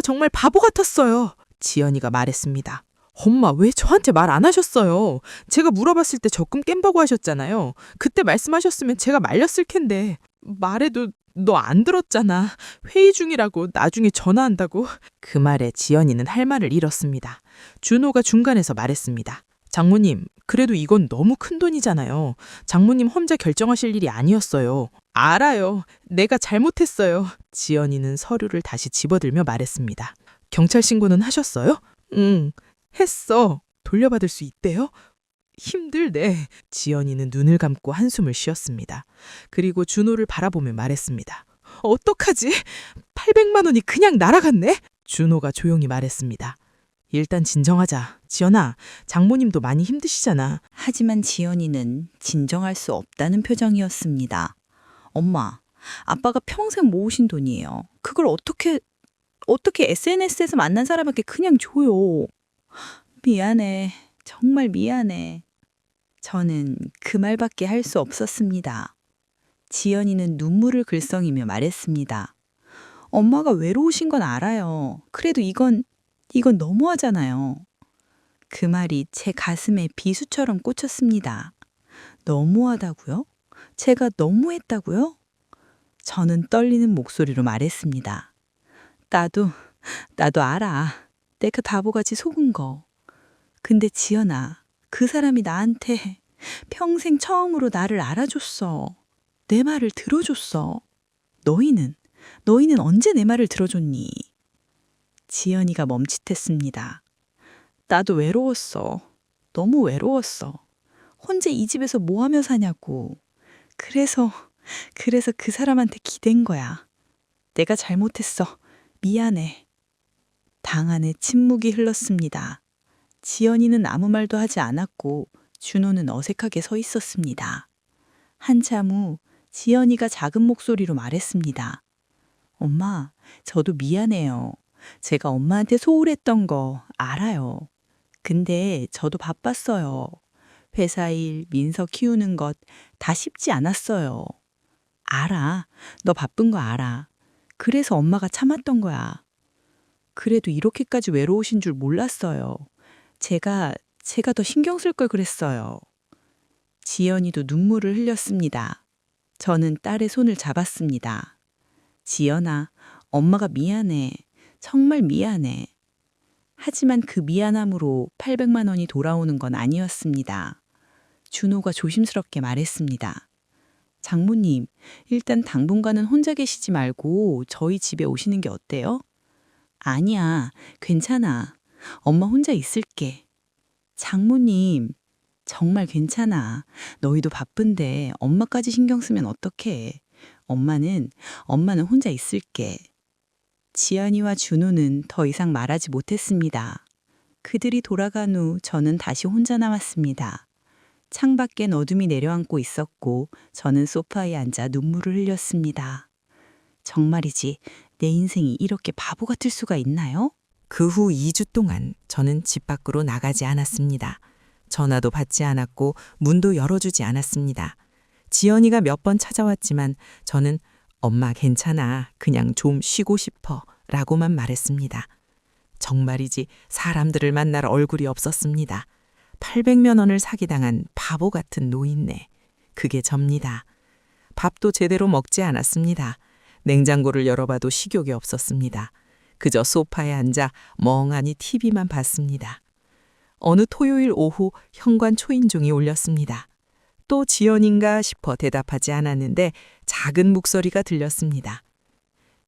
Speaker 9: 정말 바보 같았어요. 지연이가 말했습니다. 엄마, 왜 저한테 말 안 하셨어요? 제가 물어봤을 때 적금 깬다고 하셨잖아요. 그때 말씀하셨으면 제가 말렸을 텐데. 말해도 너 안 들었잖아. 회의 중이라고 나중에 전화한다고. 그 말에 지연이는 할 말을 잃었습니다. 준호가 중간에서 말했습니다. 장모님, 그래도 이건 너무 큰 돈이잖아요. 장모님 혼자 결정하실 일이 아니었어요. 알아요. 내가 잘못했어요. 지연이는 서류를 다시 집어들며 말했습니다. 경찰 신고는 하셨어요? 응, 했어. 돌려받을 수 있대요? 힘들네. 지연이는 눈을 감고 한숨을 쉬었습니다. 그리고 준호를 바라보며 말했습니다. 어떡하지? 800만 원이 그냥 날아갔네? 준호가 조용히 말했습니다. 일단 진정하자. 지연아, 장모님도 많이 힘드시잖아.
Speaker 6: 하지만 지연이는 진정할 수 없다는 표정이었습니다. 엄마, 아빠가 평생 모으신 돈이에요. 그걸 어떻게 SNS에서 만난 사람에게 그냥 줘요. 미안해. 정말 미안해. 저는 그 말밖에 할 수 없었습니다. 지연이는 눈물을 글썽이며 말했습니다. 엄마가 외로우신 건 알아요. 그래도 이건 너무하잖아요. 그 말이 제 가슴에 비수처럼 꽂혔습니다. 너무하다고요? 제가 너무했다고요? 저는 떨리는 목소리로 말했습니다. 나도 알아. 내가 바보같이 속은 거. 근데 지연아, 그 사람이 나한테 평생 처음으로 나를 알아줬어. 내 말을 들어줬어. 너희는 언제 내 말을 들어줬니? 지연이가 멈칫했습니다. 나도 외로웠어. 너무 외로웠어. 혼자 이 집에서 뭐 하며 사냐고. 그래서 그 사람한테 기댄 거야. 내가 잘못했어. 미안해. 방 안에 침묵이 흘렀습니다. 지연이는 아무 말도 하지 않았고 준호는 어색하게 서 있었습니다. 한참 후 지연이가 작은 목소리로 말했습니다. 엄마, 저도 미안해요. 제가 엄마한테 소홀했던 거 알아요. 근데 저도 바빴어요. 회사 일, 민서 키우는 것 다 쉽지 않았어요. 알아. 너 바쁜 거 알아. 그래서 엄마가 참았던 거야. 그래도 이렇게까지 외로우신 줄 몰랐어요. 제가 더 신경 쓸 걸 그랬어요. 지연이도 눈물을 흘렸습니다. 저는 딸의 손을 잡았습니다. 지연아, 엄마가 미안해. 정말 미안해. 하지만 그 미안함으로 800만 원이 돌아오는 건 아니었습니다. 준호가 조심스럽게 말했습니다. 장모님, 일단 당분간은 혼자 계시지 말고 저희 집에 오시는 게 어때요? 아니야, 괜찮아. 엄마 혼자 있을게. 장모님, 정말 괜찮아. 너희도 바쁜데 엄마까지 신경 쓰면 어떡해. 엄마는 혼자 있을게. 지연이와 준호는 더 이상 말하지 못했습니다.
Speaker 5: 그들이 돌아간 후 저는 다시 혼자 남았습니다. 창밖엔 어둠이 내려앉고 있었고 저는 소파에 앉아 눈물을 흘렸습니다. 정말이지 내 인생이 이렇게 바보 같을 수가 있나요?
Speaker 7: 그 후 2주 동안 저는 집 밖으로 나가지 않았습니다. 전화도 받지 않았고 문도 열어주지 않았습니다. 지연이가 몇 번 찾아왔지만 저는 엄마 괜찮아. 그냥 좀 쉬고 싶어. 라고만 말했습니다. 정말이지 사람들을 만날 얼굴이 없었습니다. 800만 원을 사기당한 바보 같은 노인네. 그게 접니다. 밥도 제대로 먹지 않았습니다. 냉장고를 열어봐도 식욕이 없었습니다. 그저 소파에 앉아 멍하니 TV만 봤습니다. 어느 토요일 오후 현관 초인종이 울렸습니다. 또 지연인가 싶어 대답하지 않았는데 작은 목소리가 들렸습니다.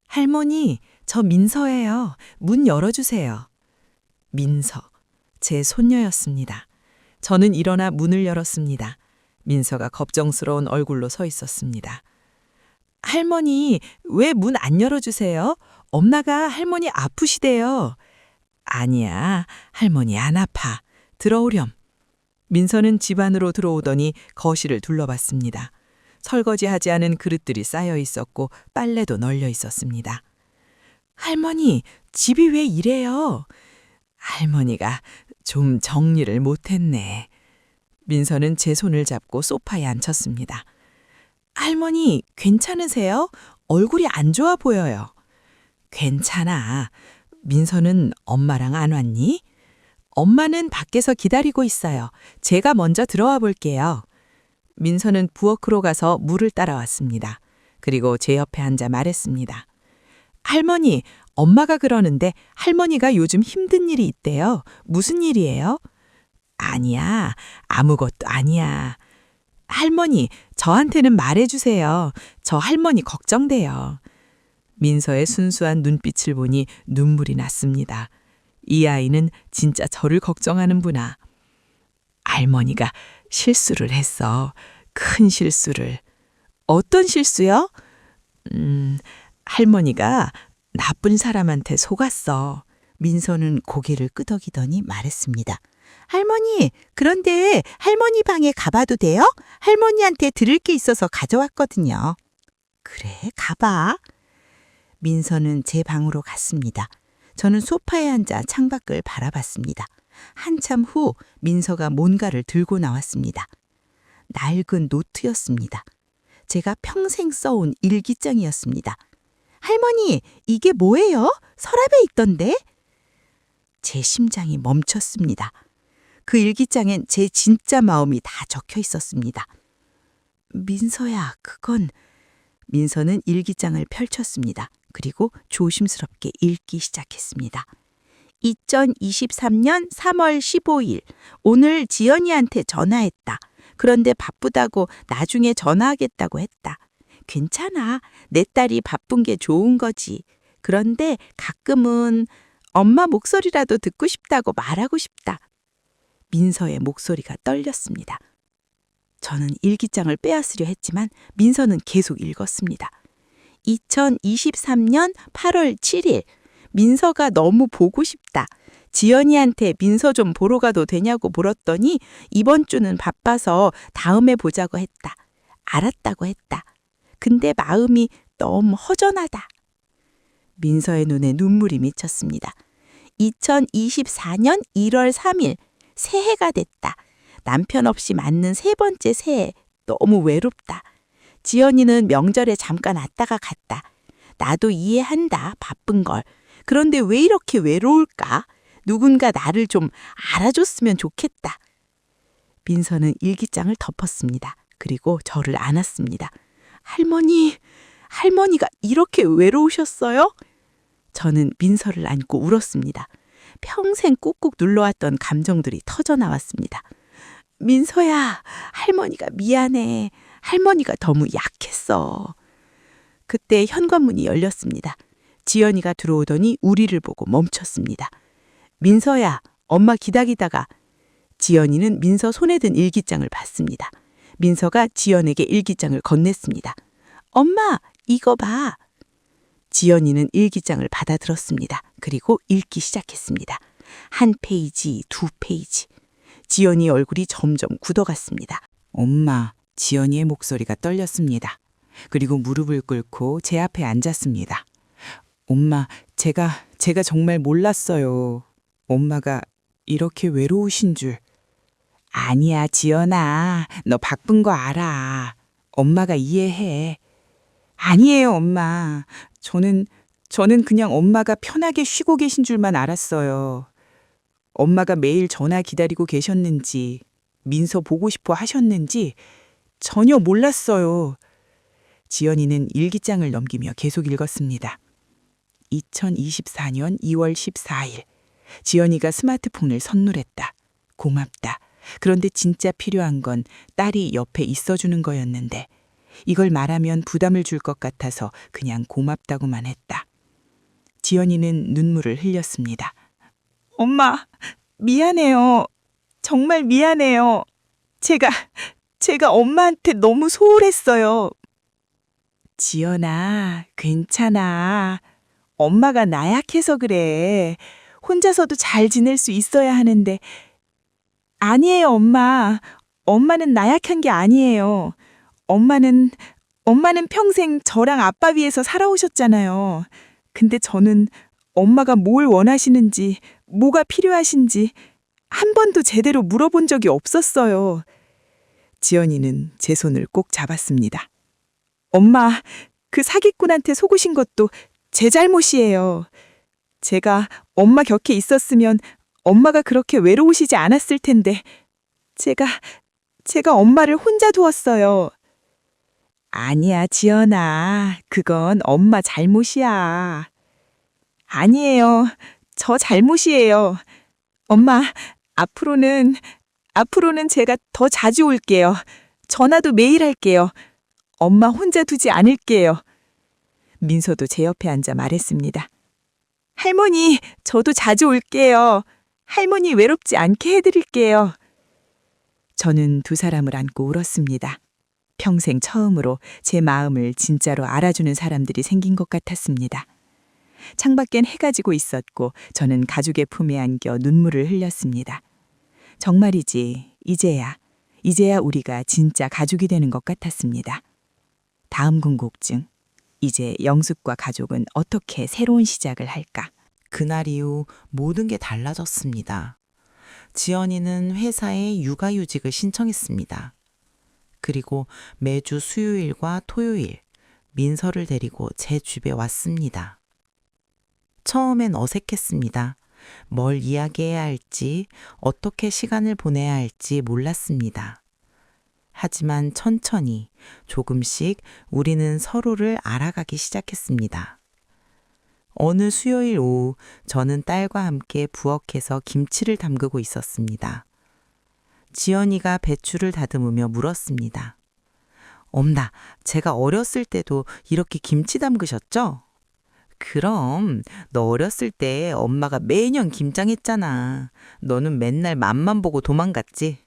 Speaker 7: 할머니, 저 민서예요. 문 열어주세요. 민서, 제 손녀였습니다. 저는 일어나 문을 열었습니다. 민서가 걱정스러운 얼굴로 서 있었습니다. 할머니, 왜 문 안 열어주세요? 엄마가 할머니 아프시대요. 아니야, 할머니 안 아파. 들어오렴. 민서는 집 안으로 들어오더니 거실을 둘러봤습니다. 설거지하지 않은 그릇들이 쌓여 있었고 빨래도 널려 있었습니다. 할머니, 집이 왜 이래요? 할머니가 좀 정리를 못했네. 민서는 제 손을 잡고 소파에 앉혔습니다. 할머니, 괜찮으세요? 얼굴이 안 좋아 보여요. 괜찮아. 민서는 엄마랑 안 왔니? 엄마는 밖에서 기다리고 있어요. 제가 먼저 들어와 볼게요. 민서는 부엌으로 가서 물을 따라왔습니다. 그리고 제 옆에 앉아 말했습니다. 할머니, 엄마가 그러는데 할머니가 요즘 힘든 일이 있대요. 무슨 일이에요? 아니야, 아무것도 아니야. 할머니, 저한테는 말해주세요. 저 할머니 걱정돼요. 민서의 순수한 눈빛을 보니 눈물이 났습니다. 이 아이는 진짜 저를 걱정하는구나. 할머니가 실수를 했어. 큰 실수를. 어떤 실수요? 할머니가 나쁜 사람한테 속았어.
Speaker 5: 민서는 고개를 끄덕이더니 말했습니다. 할머니, 그런데 할머니 방에 가봐도 돼요? 할머니한테 들을 게 있어서 가져왔거든요. 그래, 가봐. 민서는 제 방으로 갔습니다. 저는 소파에 앉아 창밖을 바라봤습니다. 한참 후 민서가 뭔가를 들고 나왔습니다. 낡은 노트였습니다. 제가 평생 써온 일기장이었습니다. 할머니, 이게 뭐예요? 서랍에 있던데? 제 심장이 멈췄습니다. 그 일기장엔 제 진짜 마음이 다 적혀 있었습니다. 민서야, 그건... 민서는 일기장을 펼쳤습니다. 그리고 조심스럽게 읽기 시작했습니다. 2023년 3월 15일 오늘 지연이한테 전화했다. 그런데 바쁘다고 나중에 전화하겠다고 했다. 괜찮아. 내 딸이 바쁜 게 좋은 거지. 그런데 가끔은 엄마 목소리라도 듣고 싶다고 말하고 싶다. 민서의 목소리가 떨렸습니다. 저는 일기장을 빼앗으려 했지만 민서는 계속 읽었습니다. 2023년 8월 7일 민서가 너무 보고 싶다. 지연이한테 민서 좀 보러 가도 되냐고 물었더니 이번 주는 바빠서 다음에 보자고 했다. 알았다고 했다. 근데 마음이 너무 허전하다. 민서의 눈에 눈물이 맺혔습니다. 2024년 1월 3일 새해가 됐다. 남편 없이 맞는 3번째 새해. 너무 외롭다. 지연이는 명절에 잠깐 왔다가 갔다. 나도 이해한다. 바쁜 걸. 그런데 왜 이렇게 외로울까? 누군가 나를 좀 알아줬으면 좋겠다. 민서는 일기장을 덮었습니다. 그리고 저를 안았습니다. 할머니, 할머니가 이렇게 외로우셨어요? 저는 민서를 안고 울었습니다. 평생 꾹꾹 눌러왔던 감정들이 터져나왔습니다. 민서야, 할머니가 미안해. 할머니가 너무 약했어. 그때 현관문이 열렸습니다. 지연이가 들어오더니 우리를 보고 멈췄습니다. 민서야, 엄마 기다리다가. 지연이는 민서 손에 든 일기장을 봤습니다. 민서가 지연에게 일기장을 건넸습니다. 엄마, 이거 봐. 지연이는 일기장을 받아들었습니다. 그리고 읽기 시작했습니다. 한 페이지, 두 페이지. 지연이 얼굴이 점점 굳어갔습니다.
Speaker 7: 엄마, 지연이의 목소리가 떨렸습니다. 그리고 무릎을 꿇고 제 앞에 앉았습니다. 엄마, 제가 정말 몰랐어요. 엄마가 이렇게 외로우신 줄. 아니야, 지연아. 너 바쁜 거 알아. 엄마가 이해해. 아니에요, 엄마. 저는 그냥 엄마가 편하게 쉬고 계신 줄만 알았어요. 엄마가 매일 전화 기다리고 계셨는지, 민서 보고 싶어 하셨는지 전혀 몰랐어요. 지연이는 일기장을 넘기며 계속 읽었습니다. 2024년 2월 14일. 지연이가 스마트폰을 선물했다. 고맙다. 그런데 진짜 필요한 건 딸이 옆에 있어주는 거였는데 이걸 말하면 부담을 줄 것 같아서 그냥 고맙다고만 했다. 지연이는 눈물을 흘렸습니다.
Speaker 5: 엄마, 미안해요. 정말 미안해요. 제가 엄마한테 너무 소홀했어요. 지연아, 괜찮아. 엄마가 나약해서 그래. 혼자서도 잘 지낼 수 있어야 하는데. 아니에요, 엄마. 엄마는 나약한 게 아니에요. 엄마는 평생 저랑 아빠 위해서 살아오셨잖아요. 근데 저는 엄마가 뭘 원하시는지, 뭐가 필요하신지 한 번도 제대로 물어본 적이 없었어요. 지연이는 제 손을 꼭 잡았습니다. 엄마, 그 사기꾼한테 속으신 것도 제 잘못이에요. 제가 엄마 곁에 있었으면 엄마가 그렇게 외로우시지 않았을 텐데 제가 엄마를 혼자 두었어요. 아니야, 지연아. 그건 엄마 잘못이야. 아니에요. 저 잘못이에요. 엄마, 앞으로는 제가 더 자주 올게요. 전화도 매일 할게요. 엄마 혼자 두지 않을게요. 민서도 제 옆에 앉아 말했습니다. 할머니, 저도 자주 올게요. 할머니 외롭지 않게 해드릴게요. 저는 두 사람을 안고 울었습니다. 평생 처음으로 제 마음을 진짜로 알아주는 사람들이 생긴 것 같았습니다. 창밖엔 해가 지고 있었고 저는 가죽의 품에 안겨 눈물을 흘렸습니다. 정말이지, 이제야 우리가 진짜 가족이 되는 것 같았습니다. 다음 궁곡증. 이제 영숙과 가족은 어떻게 새로운 시작을 할까?
Speaker 8: 그날 이후 모든 게 달라졌습니다. 지연이는 회사에 육아휴직을 신청했습니다. 그리고 매주 수요일과 토요일 민서를 데리고 제 집에 왔습니다. 처음엔 어색했습니다. 뭘 이야기해야 할지, 어떻게 시간을 보내야 할지 몰랐습니다. 하지만 천천히 조금씩 우리는 서로를 알아가기 시작했습니다. 어느 수요일 오후 저는 딸과 함께 부엌에서 김치를 담그고 있었습니다. 지연이가 배추를 다듬으며 물었습니다. 엄마, 제가 어렸을 때도 이렇게 김치 담그셨죠? 그럼 너 어렸을 때 엄마가 매년 김장했잖아. 너는 맨날 맛만 보고 도망갔지?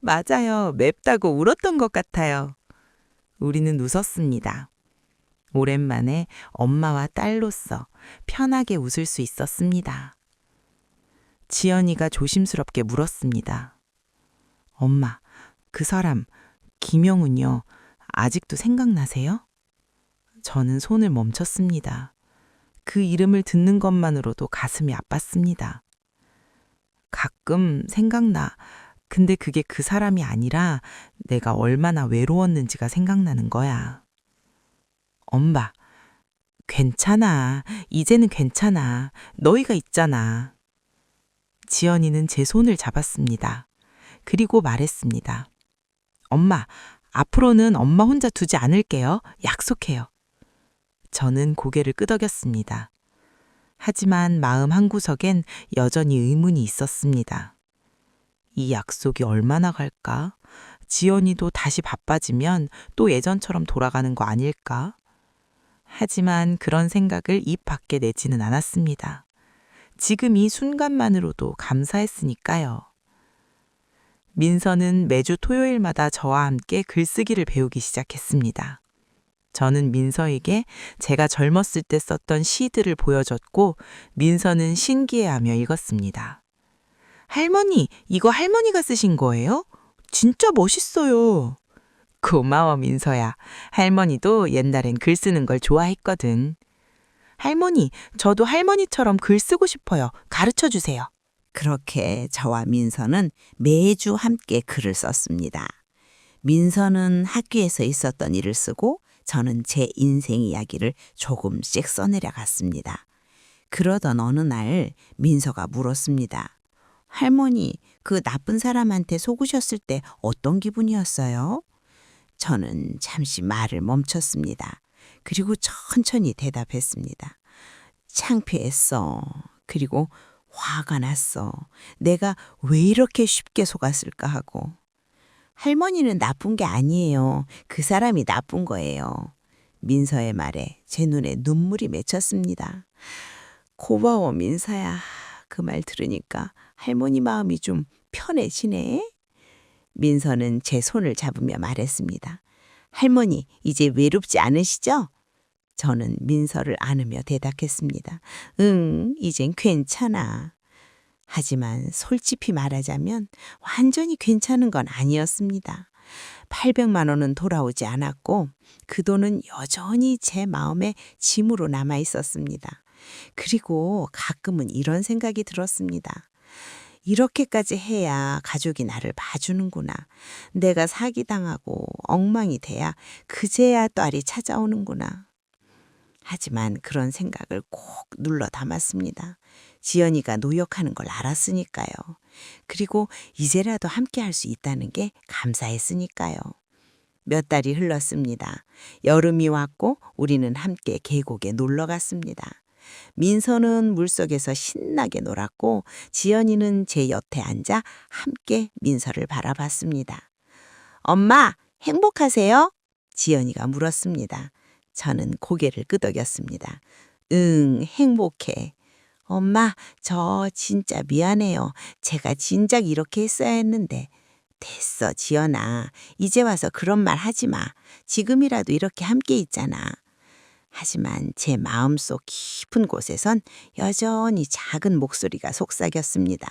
Speaker 8: 맞아요. 맵다고 울었던 것 같아요. 우리는 웃었습니다. 오랜만에 엄마와 딸로서 편하게 웃을 수 있었습니다. 지연이가 조심스럽게 물었습니다. 엄마, 그 사람 김영훈요. 아직도 생각나세요? 저는 손을 멈췄습니다. 그 이름을 듣는 것만으로도 가슴이 아팠습니다. 가끔 생각나. 근데 그게 그 사람이 아니라 내가 얼마나 외로웠는지가 생각나는 거야. 엄마, 괜찮아. 이제는 괜찮아. 너희가 있잖아. 지연이는 제 손을 잡았습니다. 그리고 말했습니다. 엄마, 앞으로는 엄마 혼자 두지 않을게요. 약속해요. 저는 고개를 끄덕였습니다. 하지만 마음 한구석엔 여전히 의문이 있었습니다. 이 약속이 얼마나 갈까? 지연이도 다시 바빠지면 또 예전처럼 돌아가는 거 아닐까? 하지만 그런 생각을 입 밖에 내지는 않았습니다. 지금 이 순간만으로도 감사했으니까요. 민서는 매주 토요일마다 저와 함께 글쓰기를 배우기 시작했습니다.
Speaker 7: 저는 민서에게 제가 젊었을 때 썼던 시들을 보여줬고 민서는 신기해하며 읽었습니다. 할머니, 이거 할머니가 쓰신 거예요? 진짜 멋있어요. 고마워, 민서야. 할머니도 옛날엔 글 쓰는 걸 좋아했거든. 할머니, 저도 할머니처럼 글 쓰고 싶어요. 가르쳐 주세요.
Speaker 11: 그렇게 저와 민서는 매주 함께 글을 썼습니다. 민서는 학교에서 있었던 일을 쓰고 저는 제 인생 이야기를 조금씩 써내려 갔습니다. 그러던 어느 날 민서가 물었습니다. 할머니, 그 나쁜 사람한테 속으셨을 때 어떤 기분이었어요? 저는 잠시 말을 멈췄습니다. 그리고 천천히 대답했습니다. 창피했어. 그리고 화가 났어. 내가 왜 이렇게 쉽게 속았을까 하고. 할머니는 나쁜 게 아니에요. 그 사람이 나쁜 거예요. 민서의 말에 제 눈에 눈물이 맺혔습니다. 고마워, 민서야. 그 말 들으니까 할머니 마음이 좀 편해지네. 민서는 제 손을 잡으며 말했습니다. 할머니, 이제 외롭지 않으시죠? 저는 민서를 안으며 대답했습니다. 응, 이젠 괜찮아. 하지만 솔직히 말하자면 완전히 괜찮은 건 아니었습니다. 800만 원은 돌아오지 않았고 그 돈은 여전히 제 마음에 짐으로 남아 있었습니다. 그리고 가끔은 이런 생각이 들었습니다. 이렇게까지 해야 가족이 나를 봐주는구나. 내가 사기당하고 엉망이 돼야 그제야 딸이 찾아오는구나. 하지만 그런 생각을 꼭 눌러 담았습니다. 지연이가 노력하는 걸 알았으니까요. 그리고 이제라도 함께 할 수 있다는 게 감사했으니까요. 몇 달이 흘렀습니다. 여름이 왔고 우리는 함께 계곡에 놀러 갔습니다. 민서는 물속에서 신나게 놀았고 지연이는 제 옆에 앉아 함께 민서를 바라봤습니다. 엄마, 행복하세요? 지연이가 물었습니다. 저는 고개를 끄덕였습니다. 응, 행복해. 엄마, 저 진짜 미안해요. 제가 진작 이렇게 했어야 했는데. 됐어, 지연아. 이제 와서 그런 말 하지 마. 지금이라도 이렇게 함께 있잖아. 하지만 제 마음속 깊은 곳에선 여전히 작은 목소리가 속삭였습니다.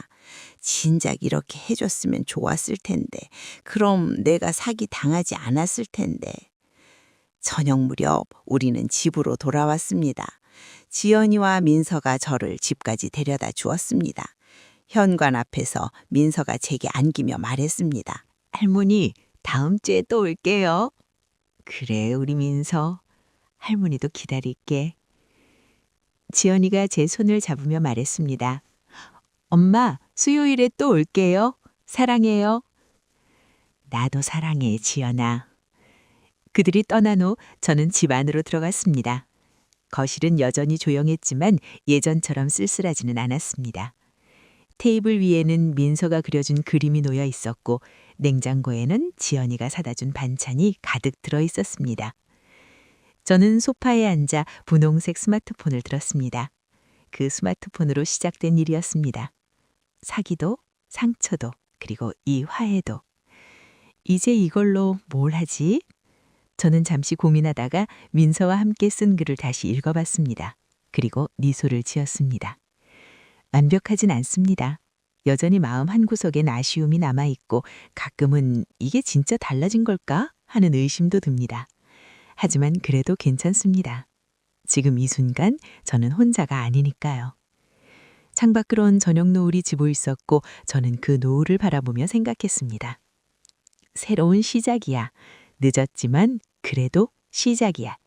Speaker 11: 진작 이렇게 해줬으면 좋았을 텐데. 그럼 내가 사기 당하지 않았을 텐데. 저녁 무렵 우리는 집으로 돌아왔습니다. 지연이와 민서가 저를 집까지 데려다 주었습니다. 현관 앞에서 민서가 제게 안기며 말했습니다.
Speaker 1: 할머니, 다음 주에 또 올게요. 그래, 우리 민서. 할머니도 기다릴게. 지연이가 제 손을 잡으며 말했습니다. 엄마, 수요일에 또 올게요. 사랑해요. 나도 사랑해, 지연아. 그들이 떠난 후 저는 집 안으로 들어갔습니다. 거실은 여전히 조용했지만 예전처럼 쓸쓸하지는 않았습니다. 테이블 위에는 민서가 그려준 그림이 놓여 있었고 냉장고에는 지연이가 사다 준 반찬이 가득 들어 있었습니다. 저는 소파에 앉아 분홍색 스마트폰을 들었습니다. 그 스마트폰으로 시작된 일이었습니다. 사기도, 상처도, 그리고 이 화해도. 이제 이걸로 뭘 하지? 저는 잠시 고민하다가 민서와 함께 쓴 글을 다시 읽어봤습니다. 그리고 미소를 지었습니다. 완벽하진 않습니다. 여전히 마음 한구석엔 아쉬움이 남아있고 가끔은 이게 진짜 달라진 걸까 하는 의심도 듭니다. 하지만 그래도 괜찮습니다. 지금 이 순간 저는 혼자가 아니니까요. 창밖으로 온 저녁 노을이 지고 있었고 저는 그 노을을 바라보며 생각했습니다. 새로운 시작이야. 늦었지만 그래도 시작이야.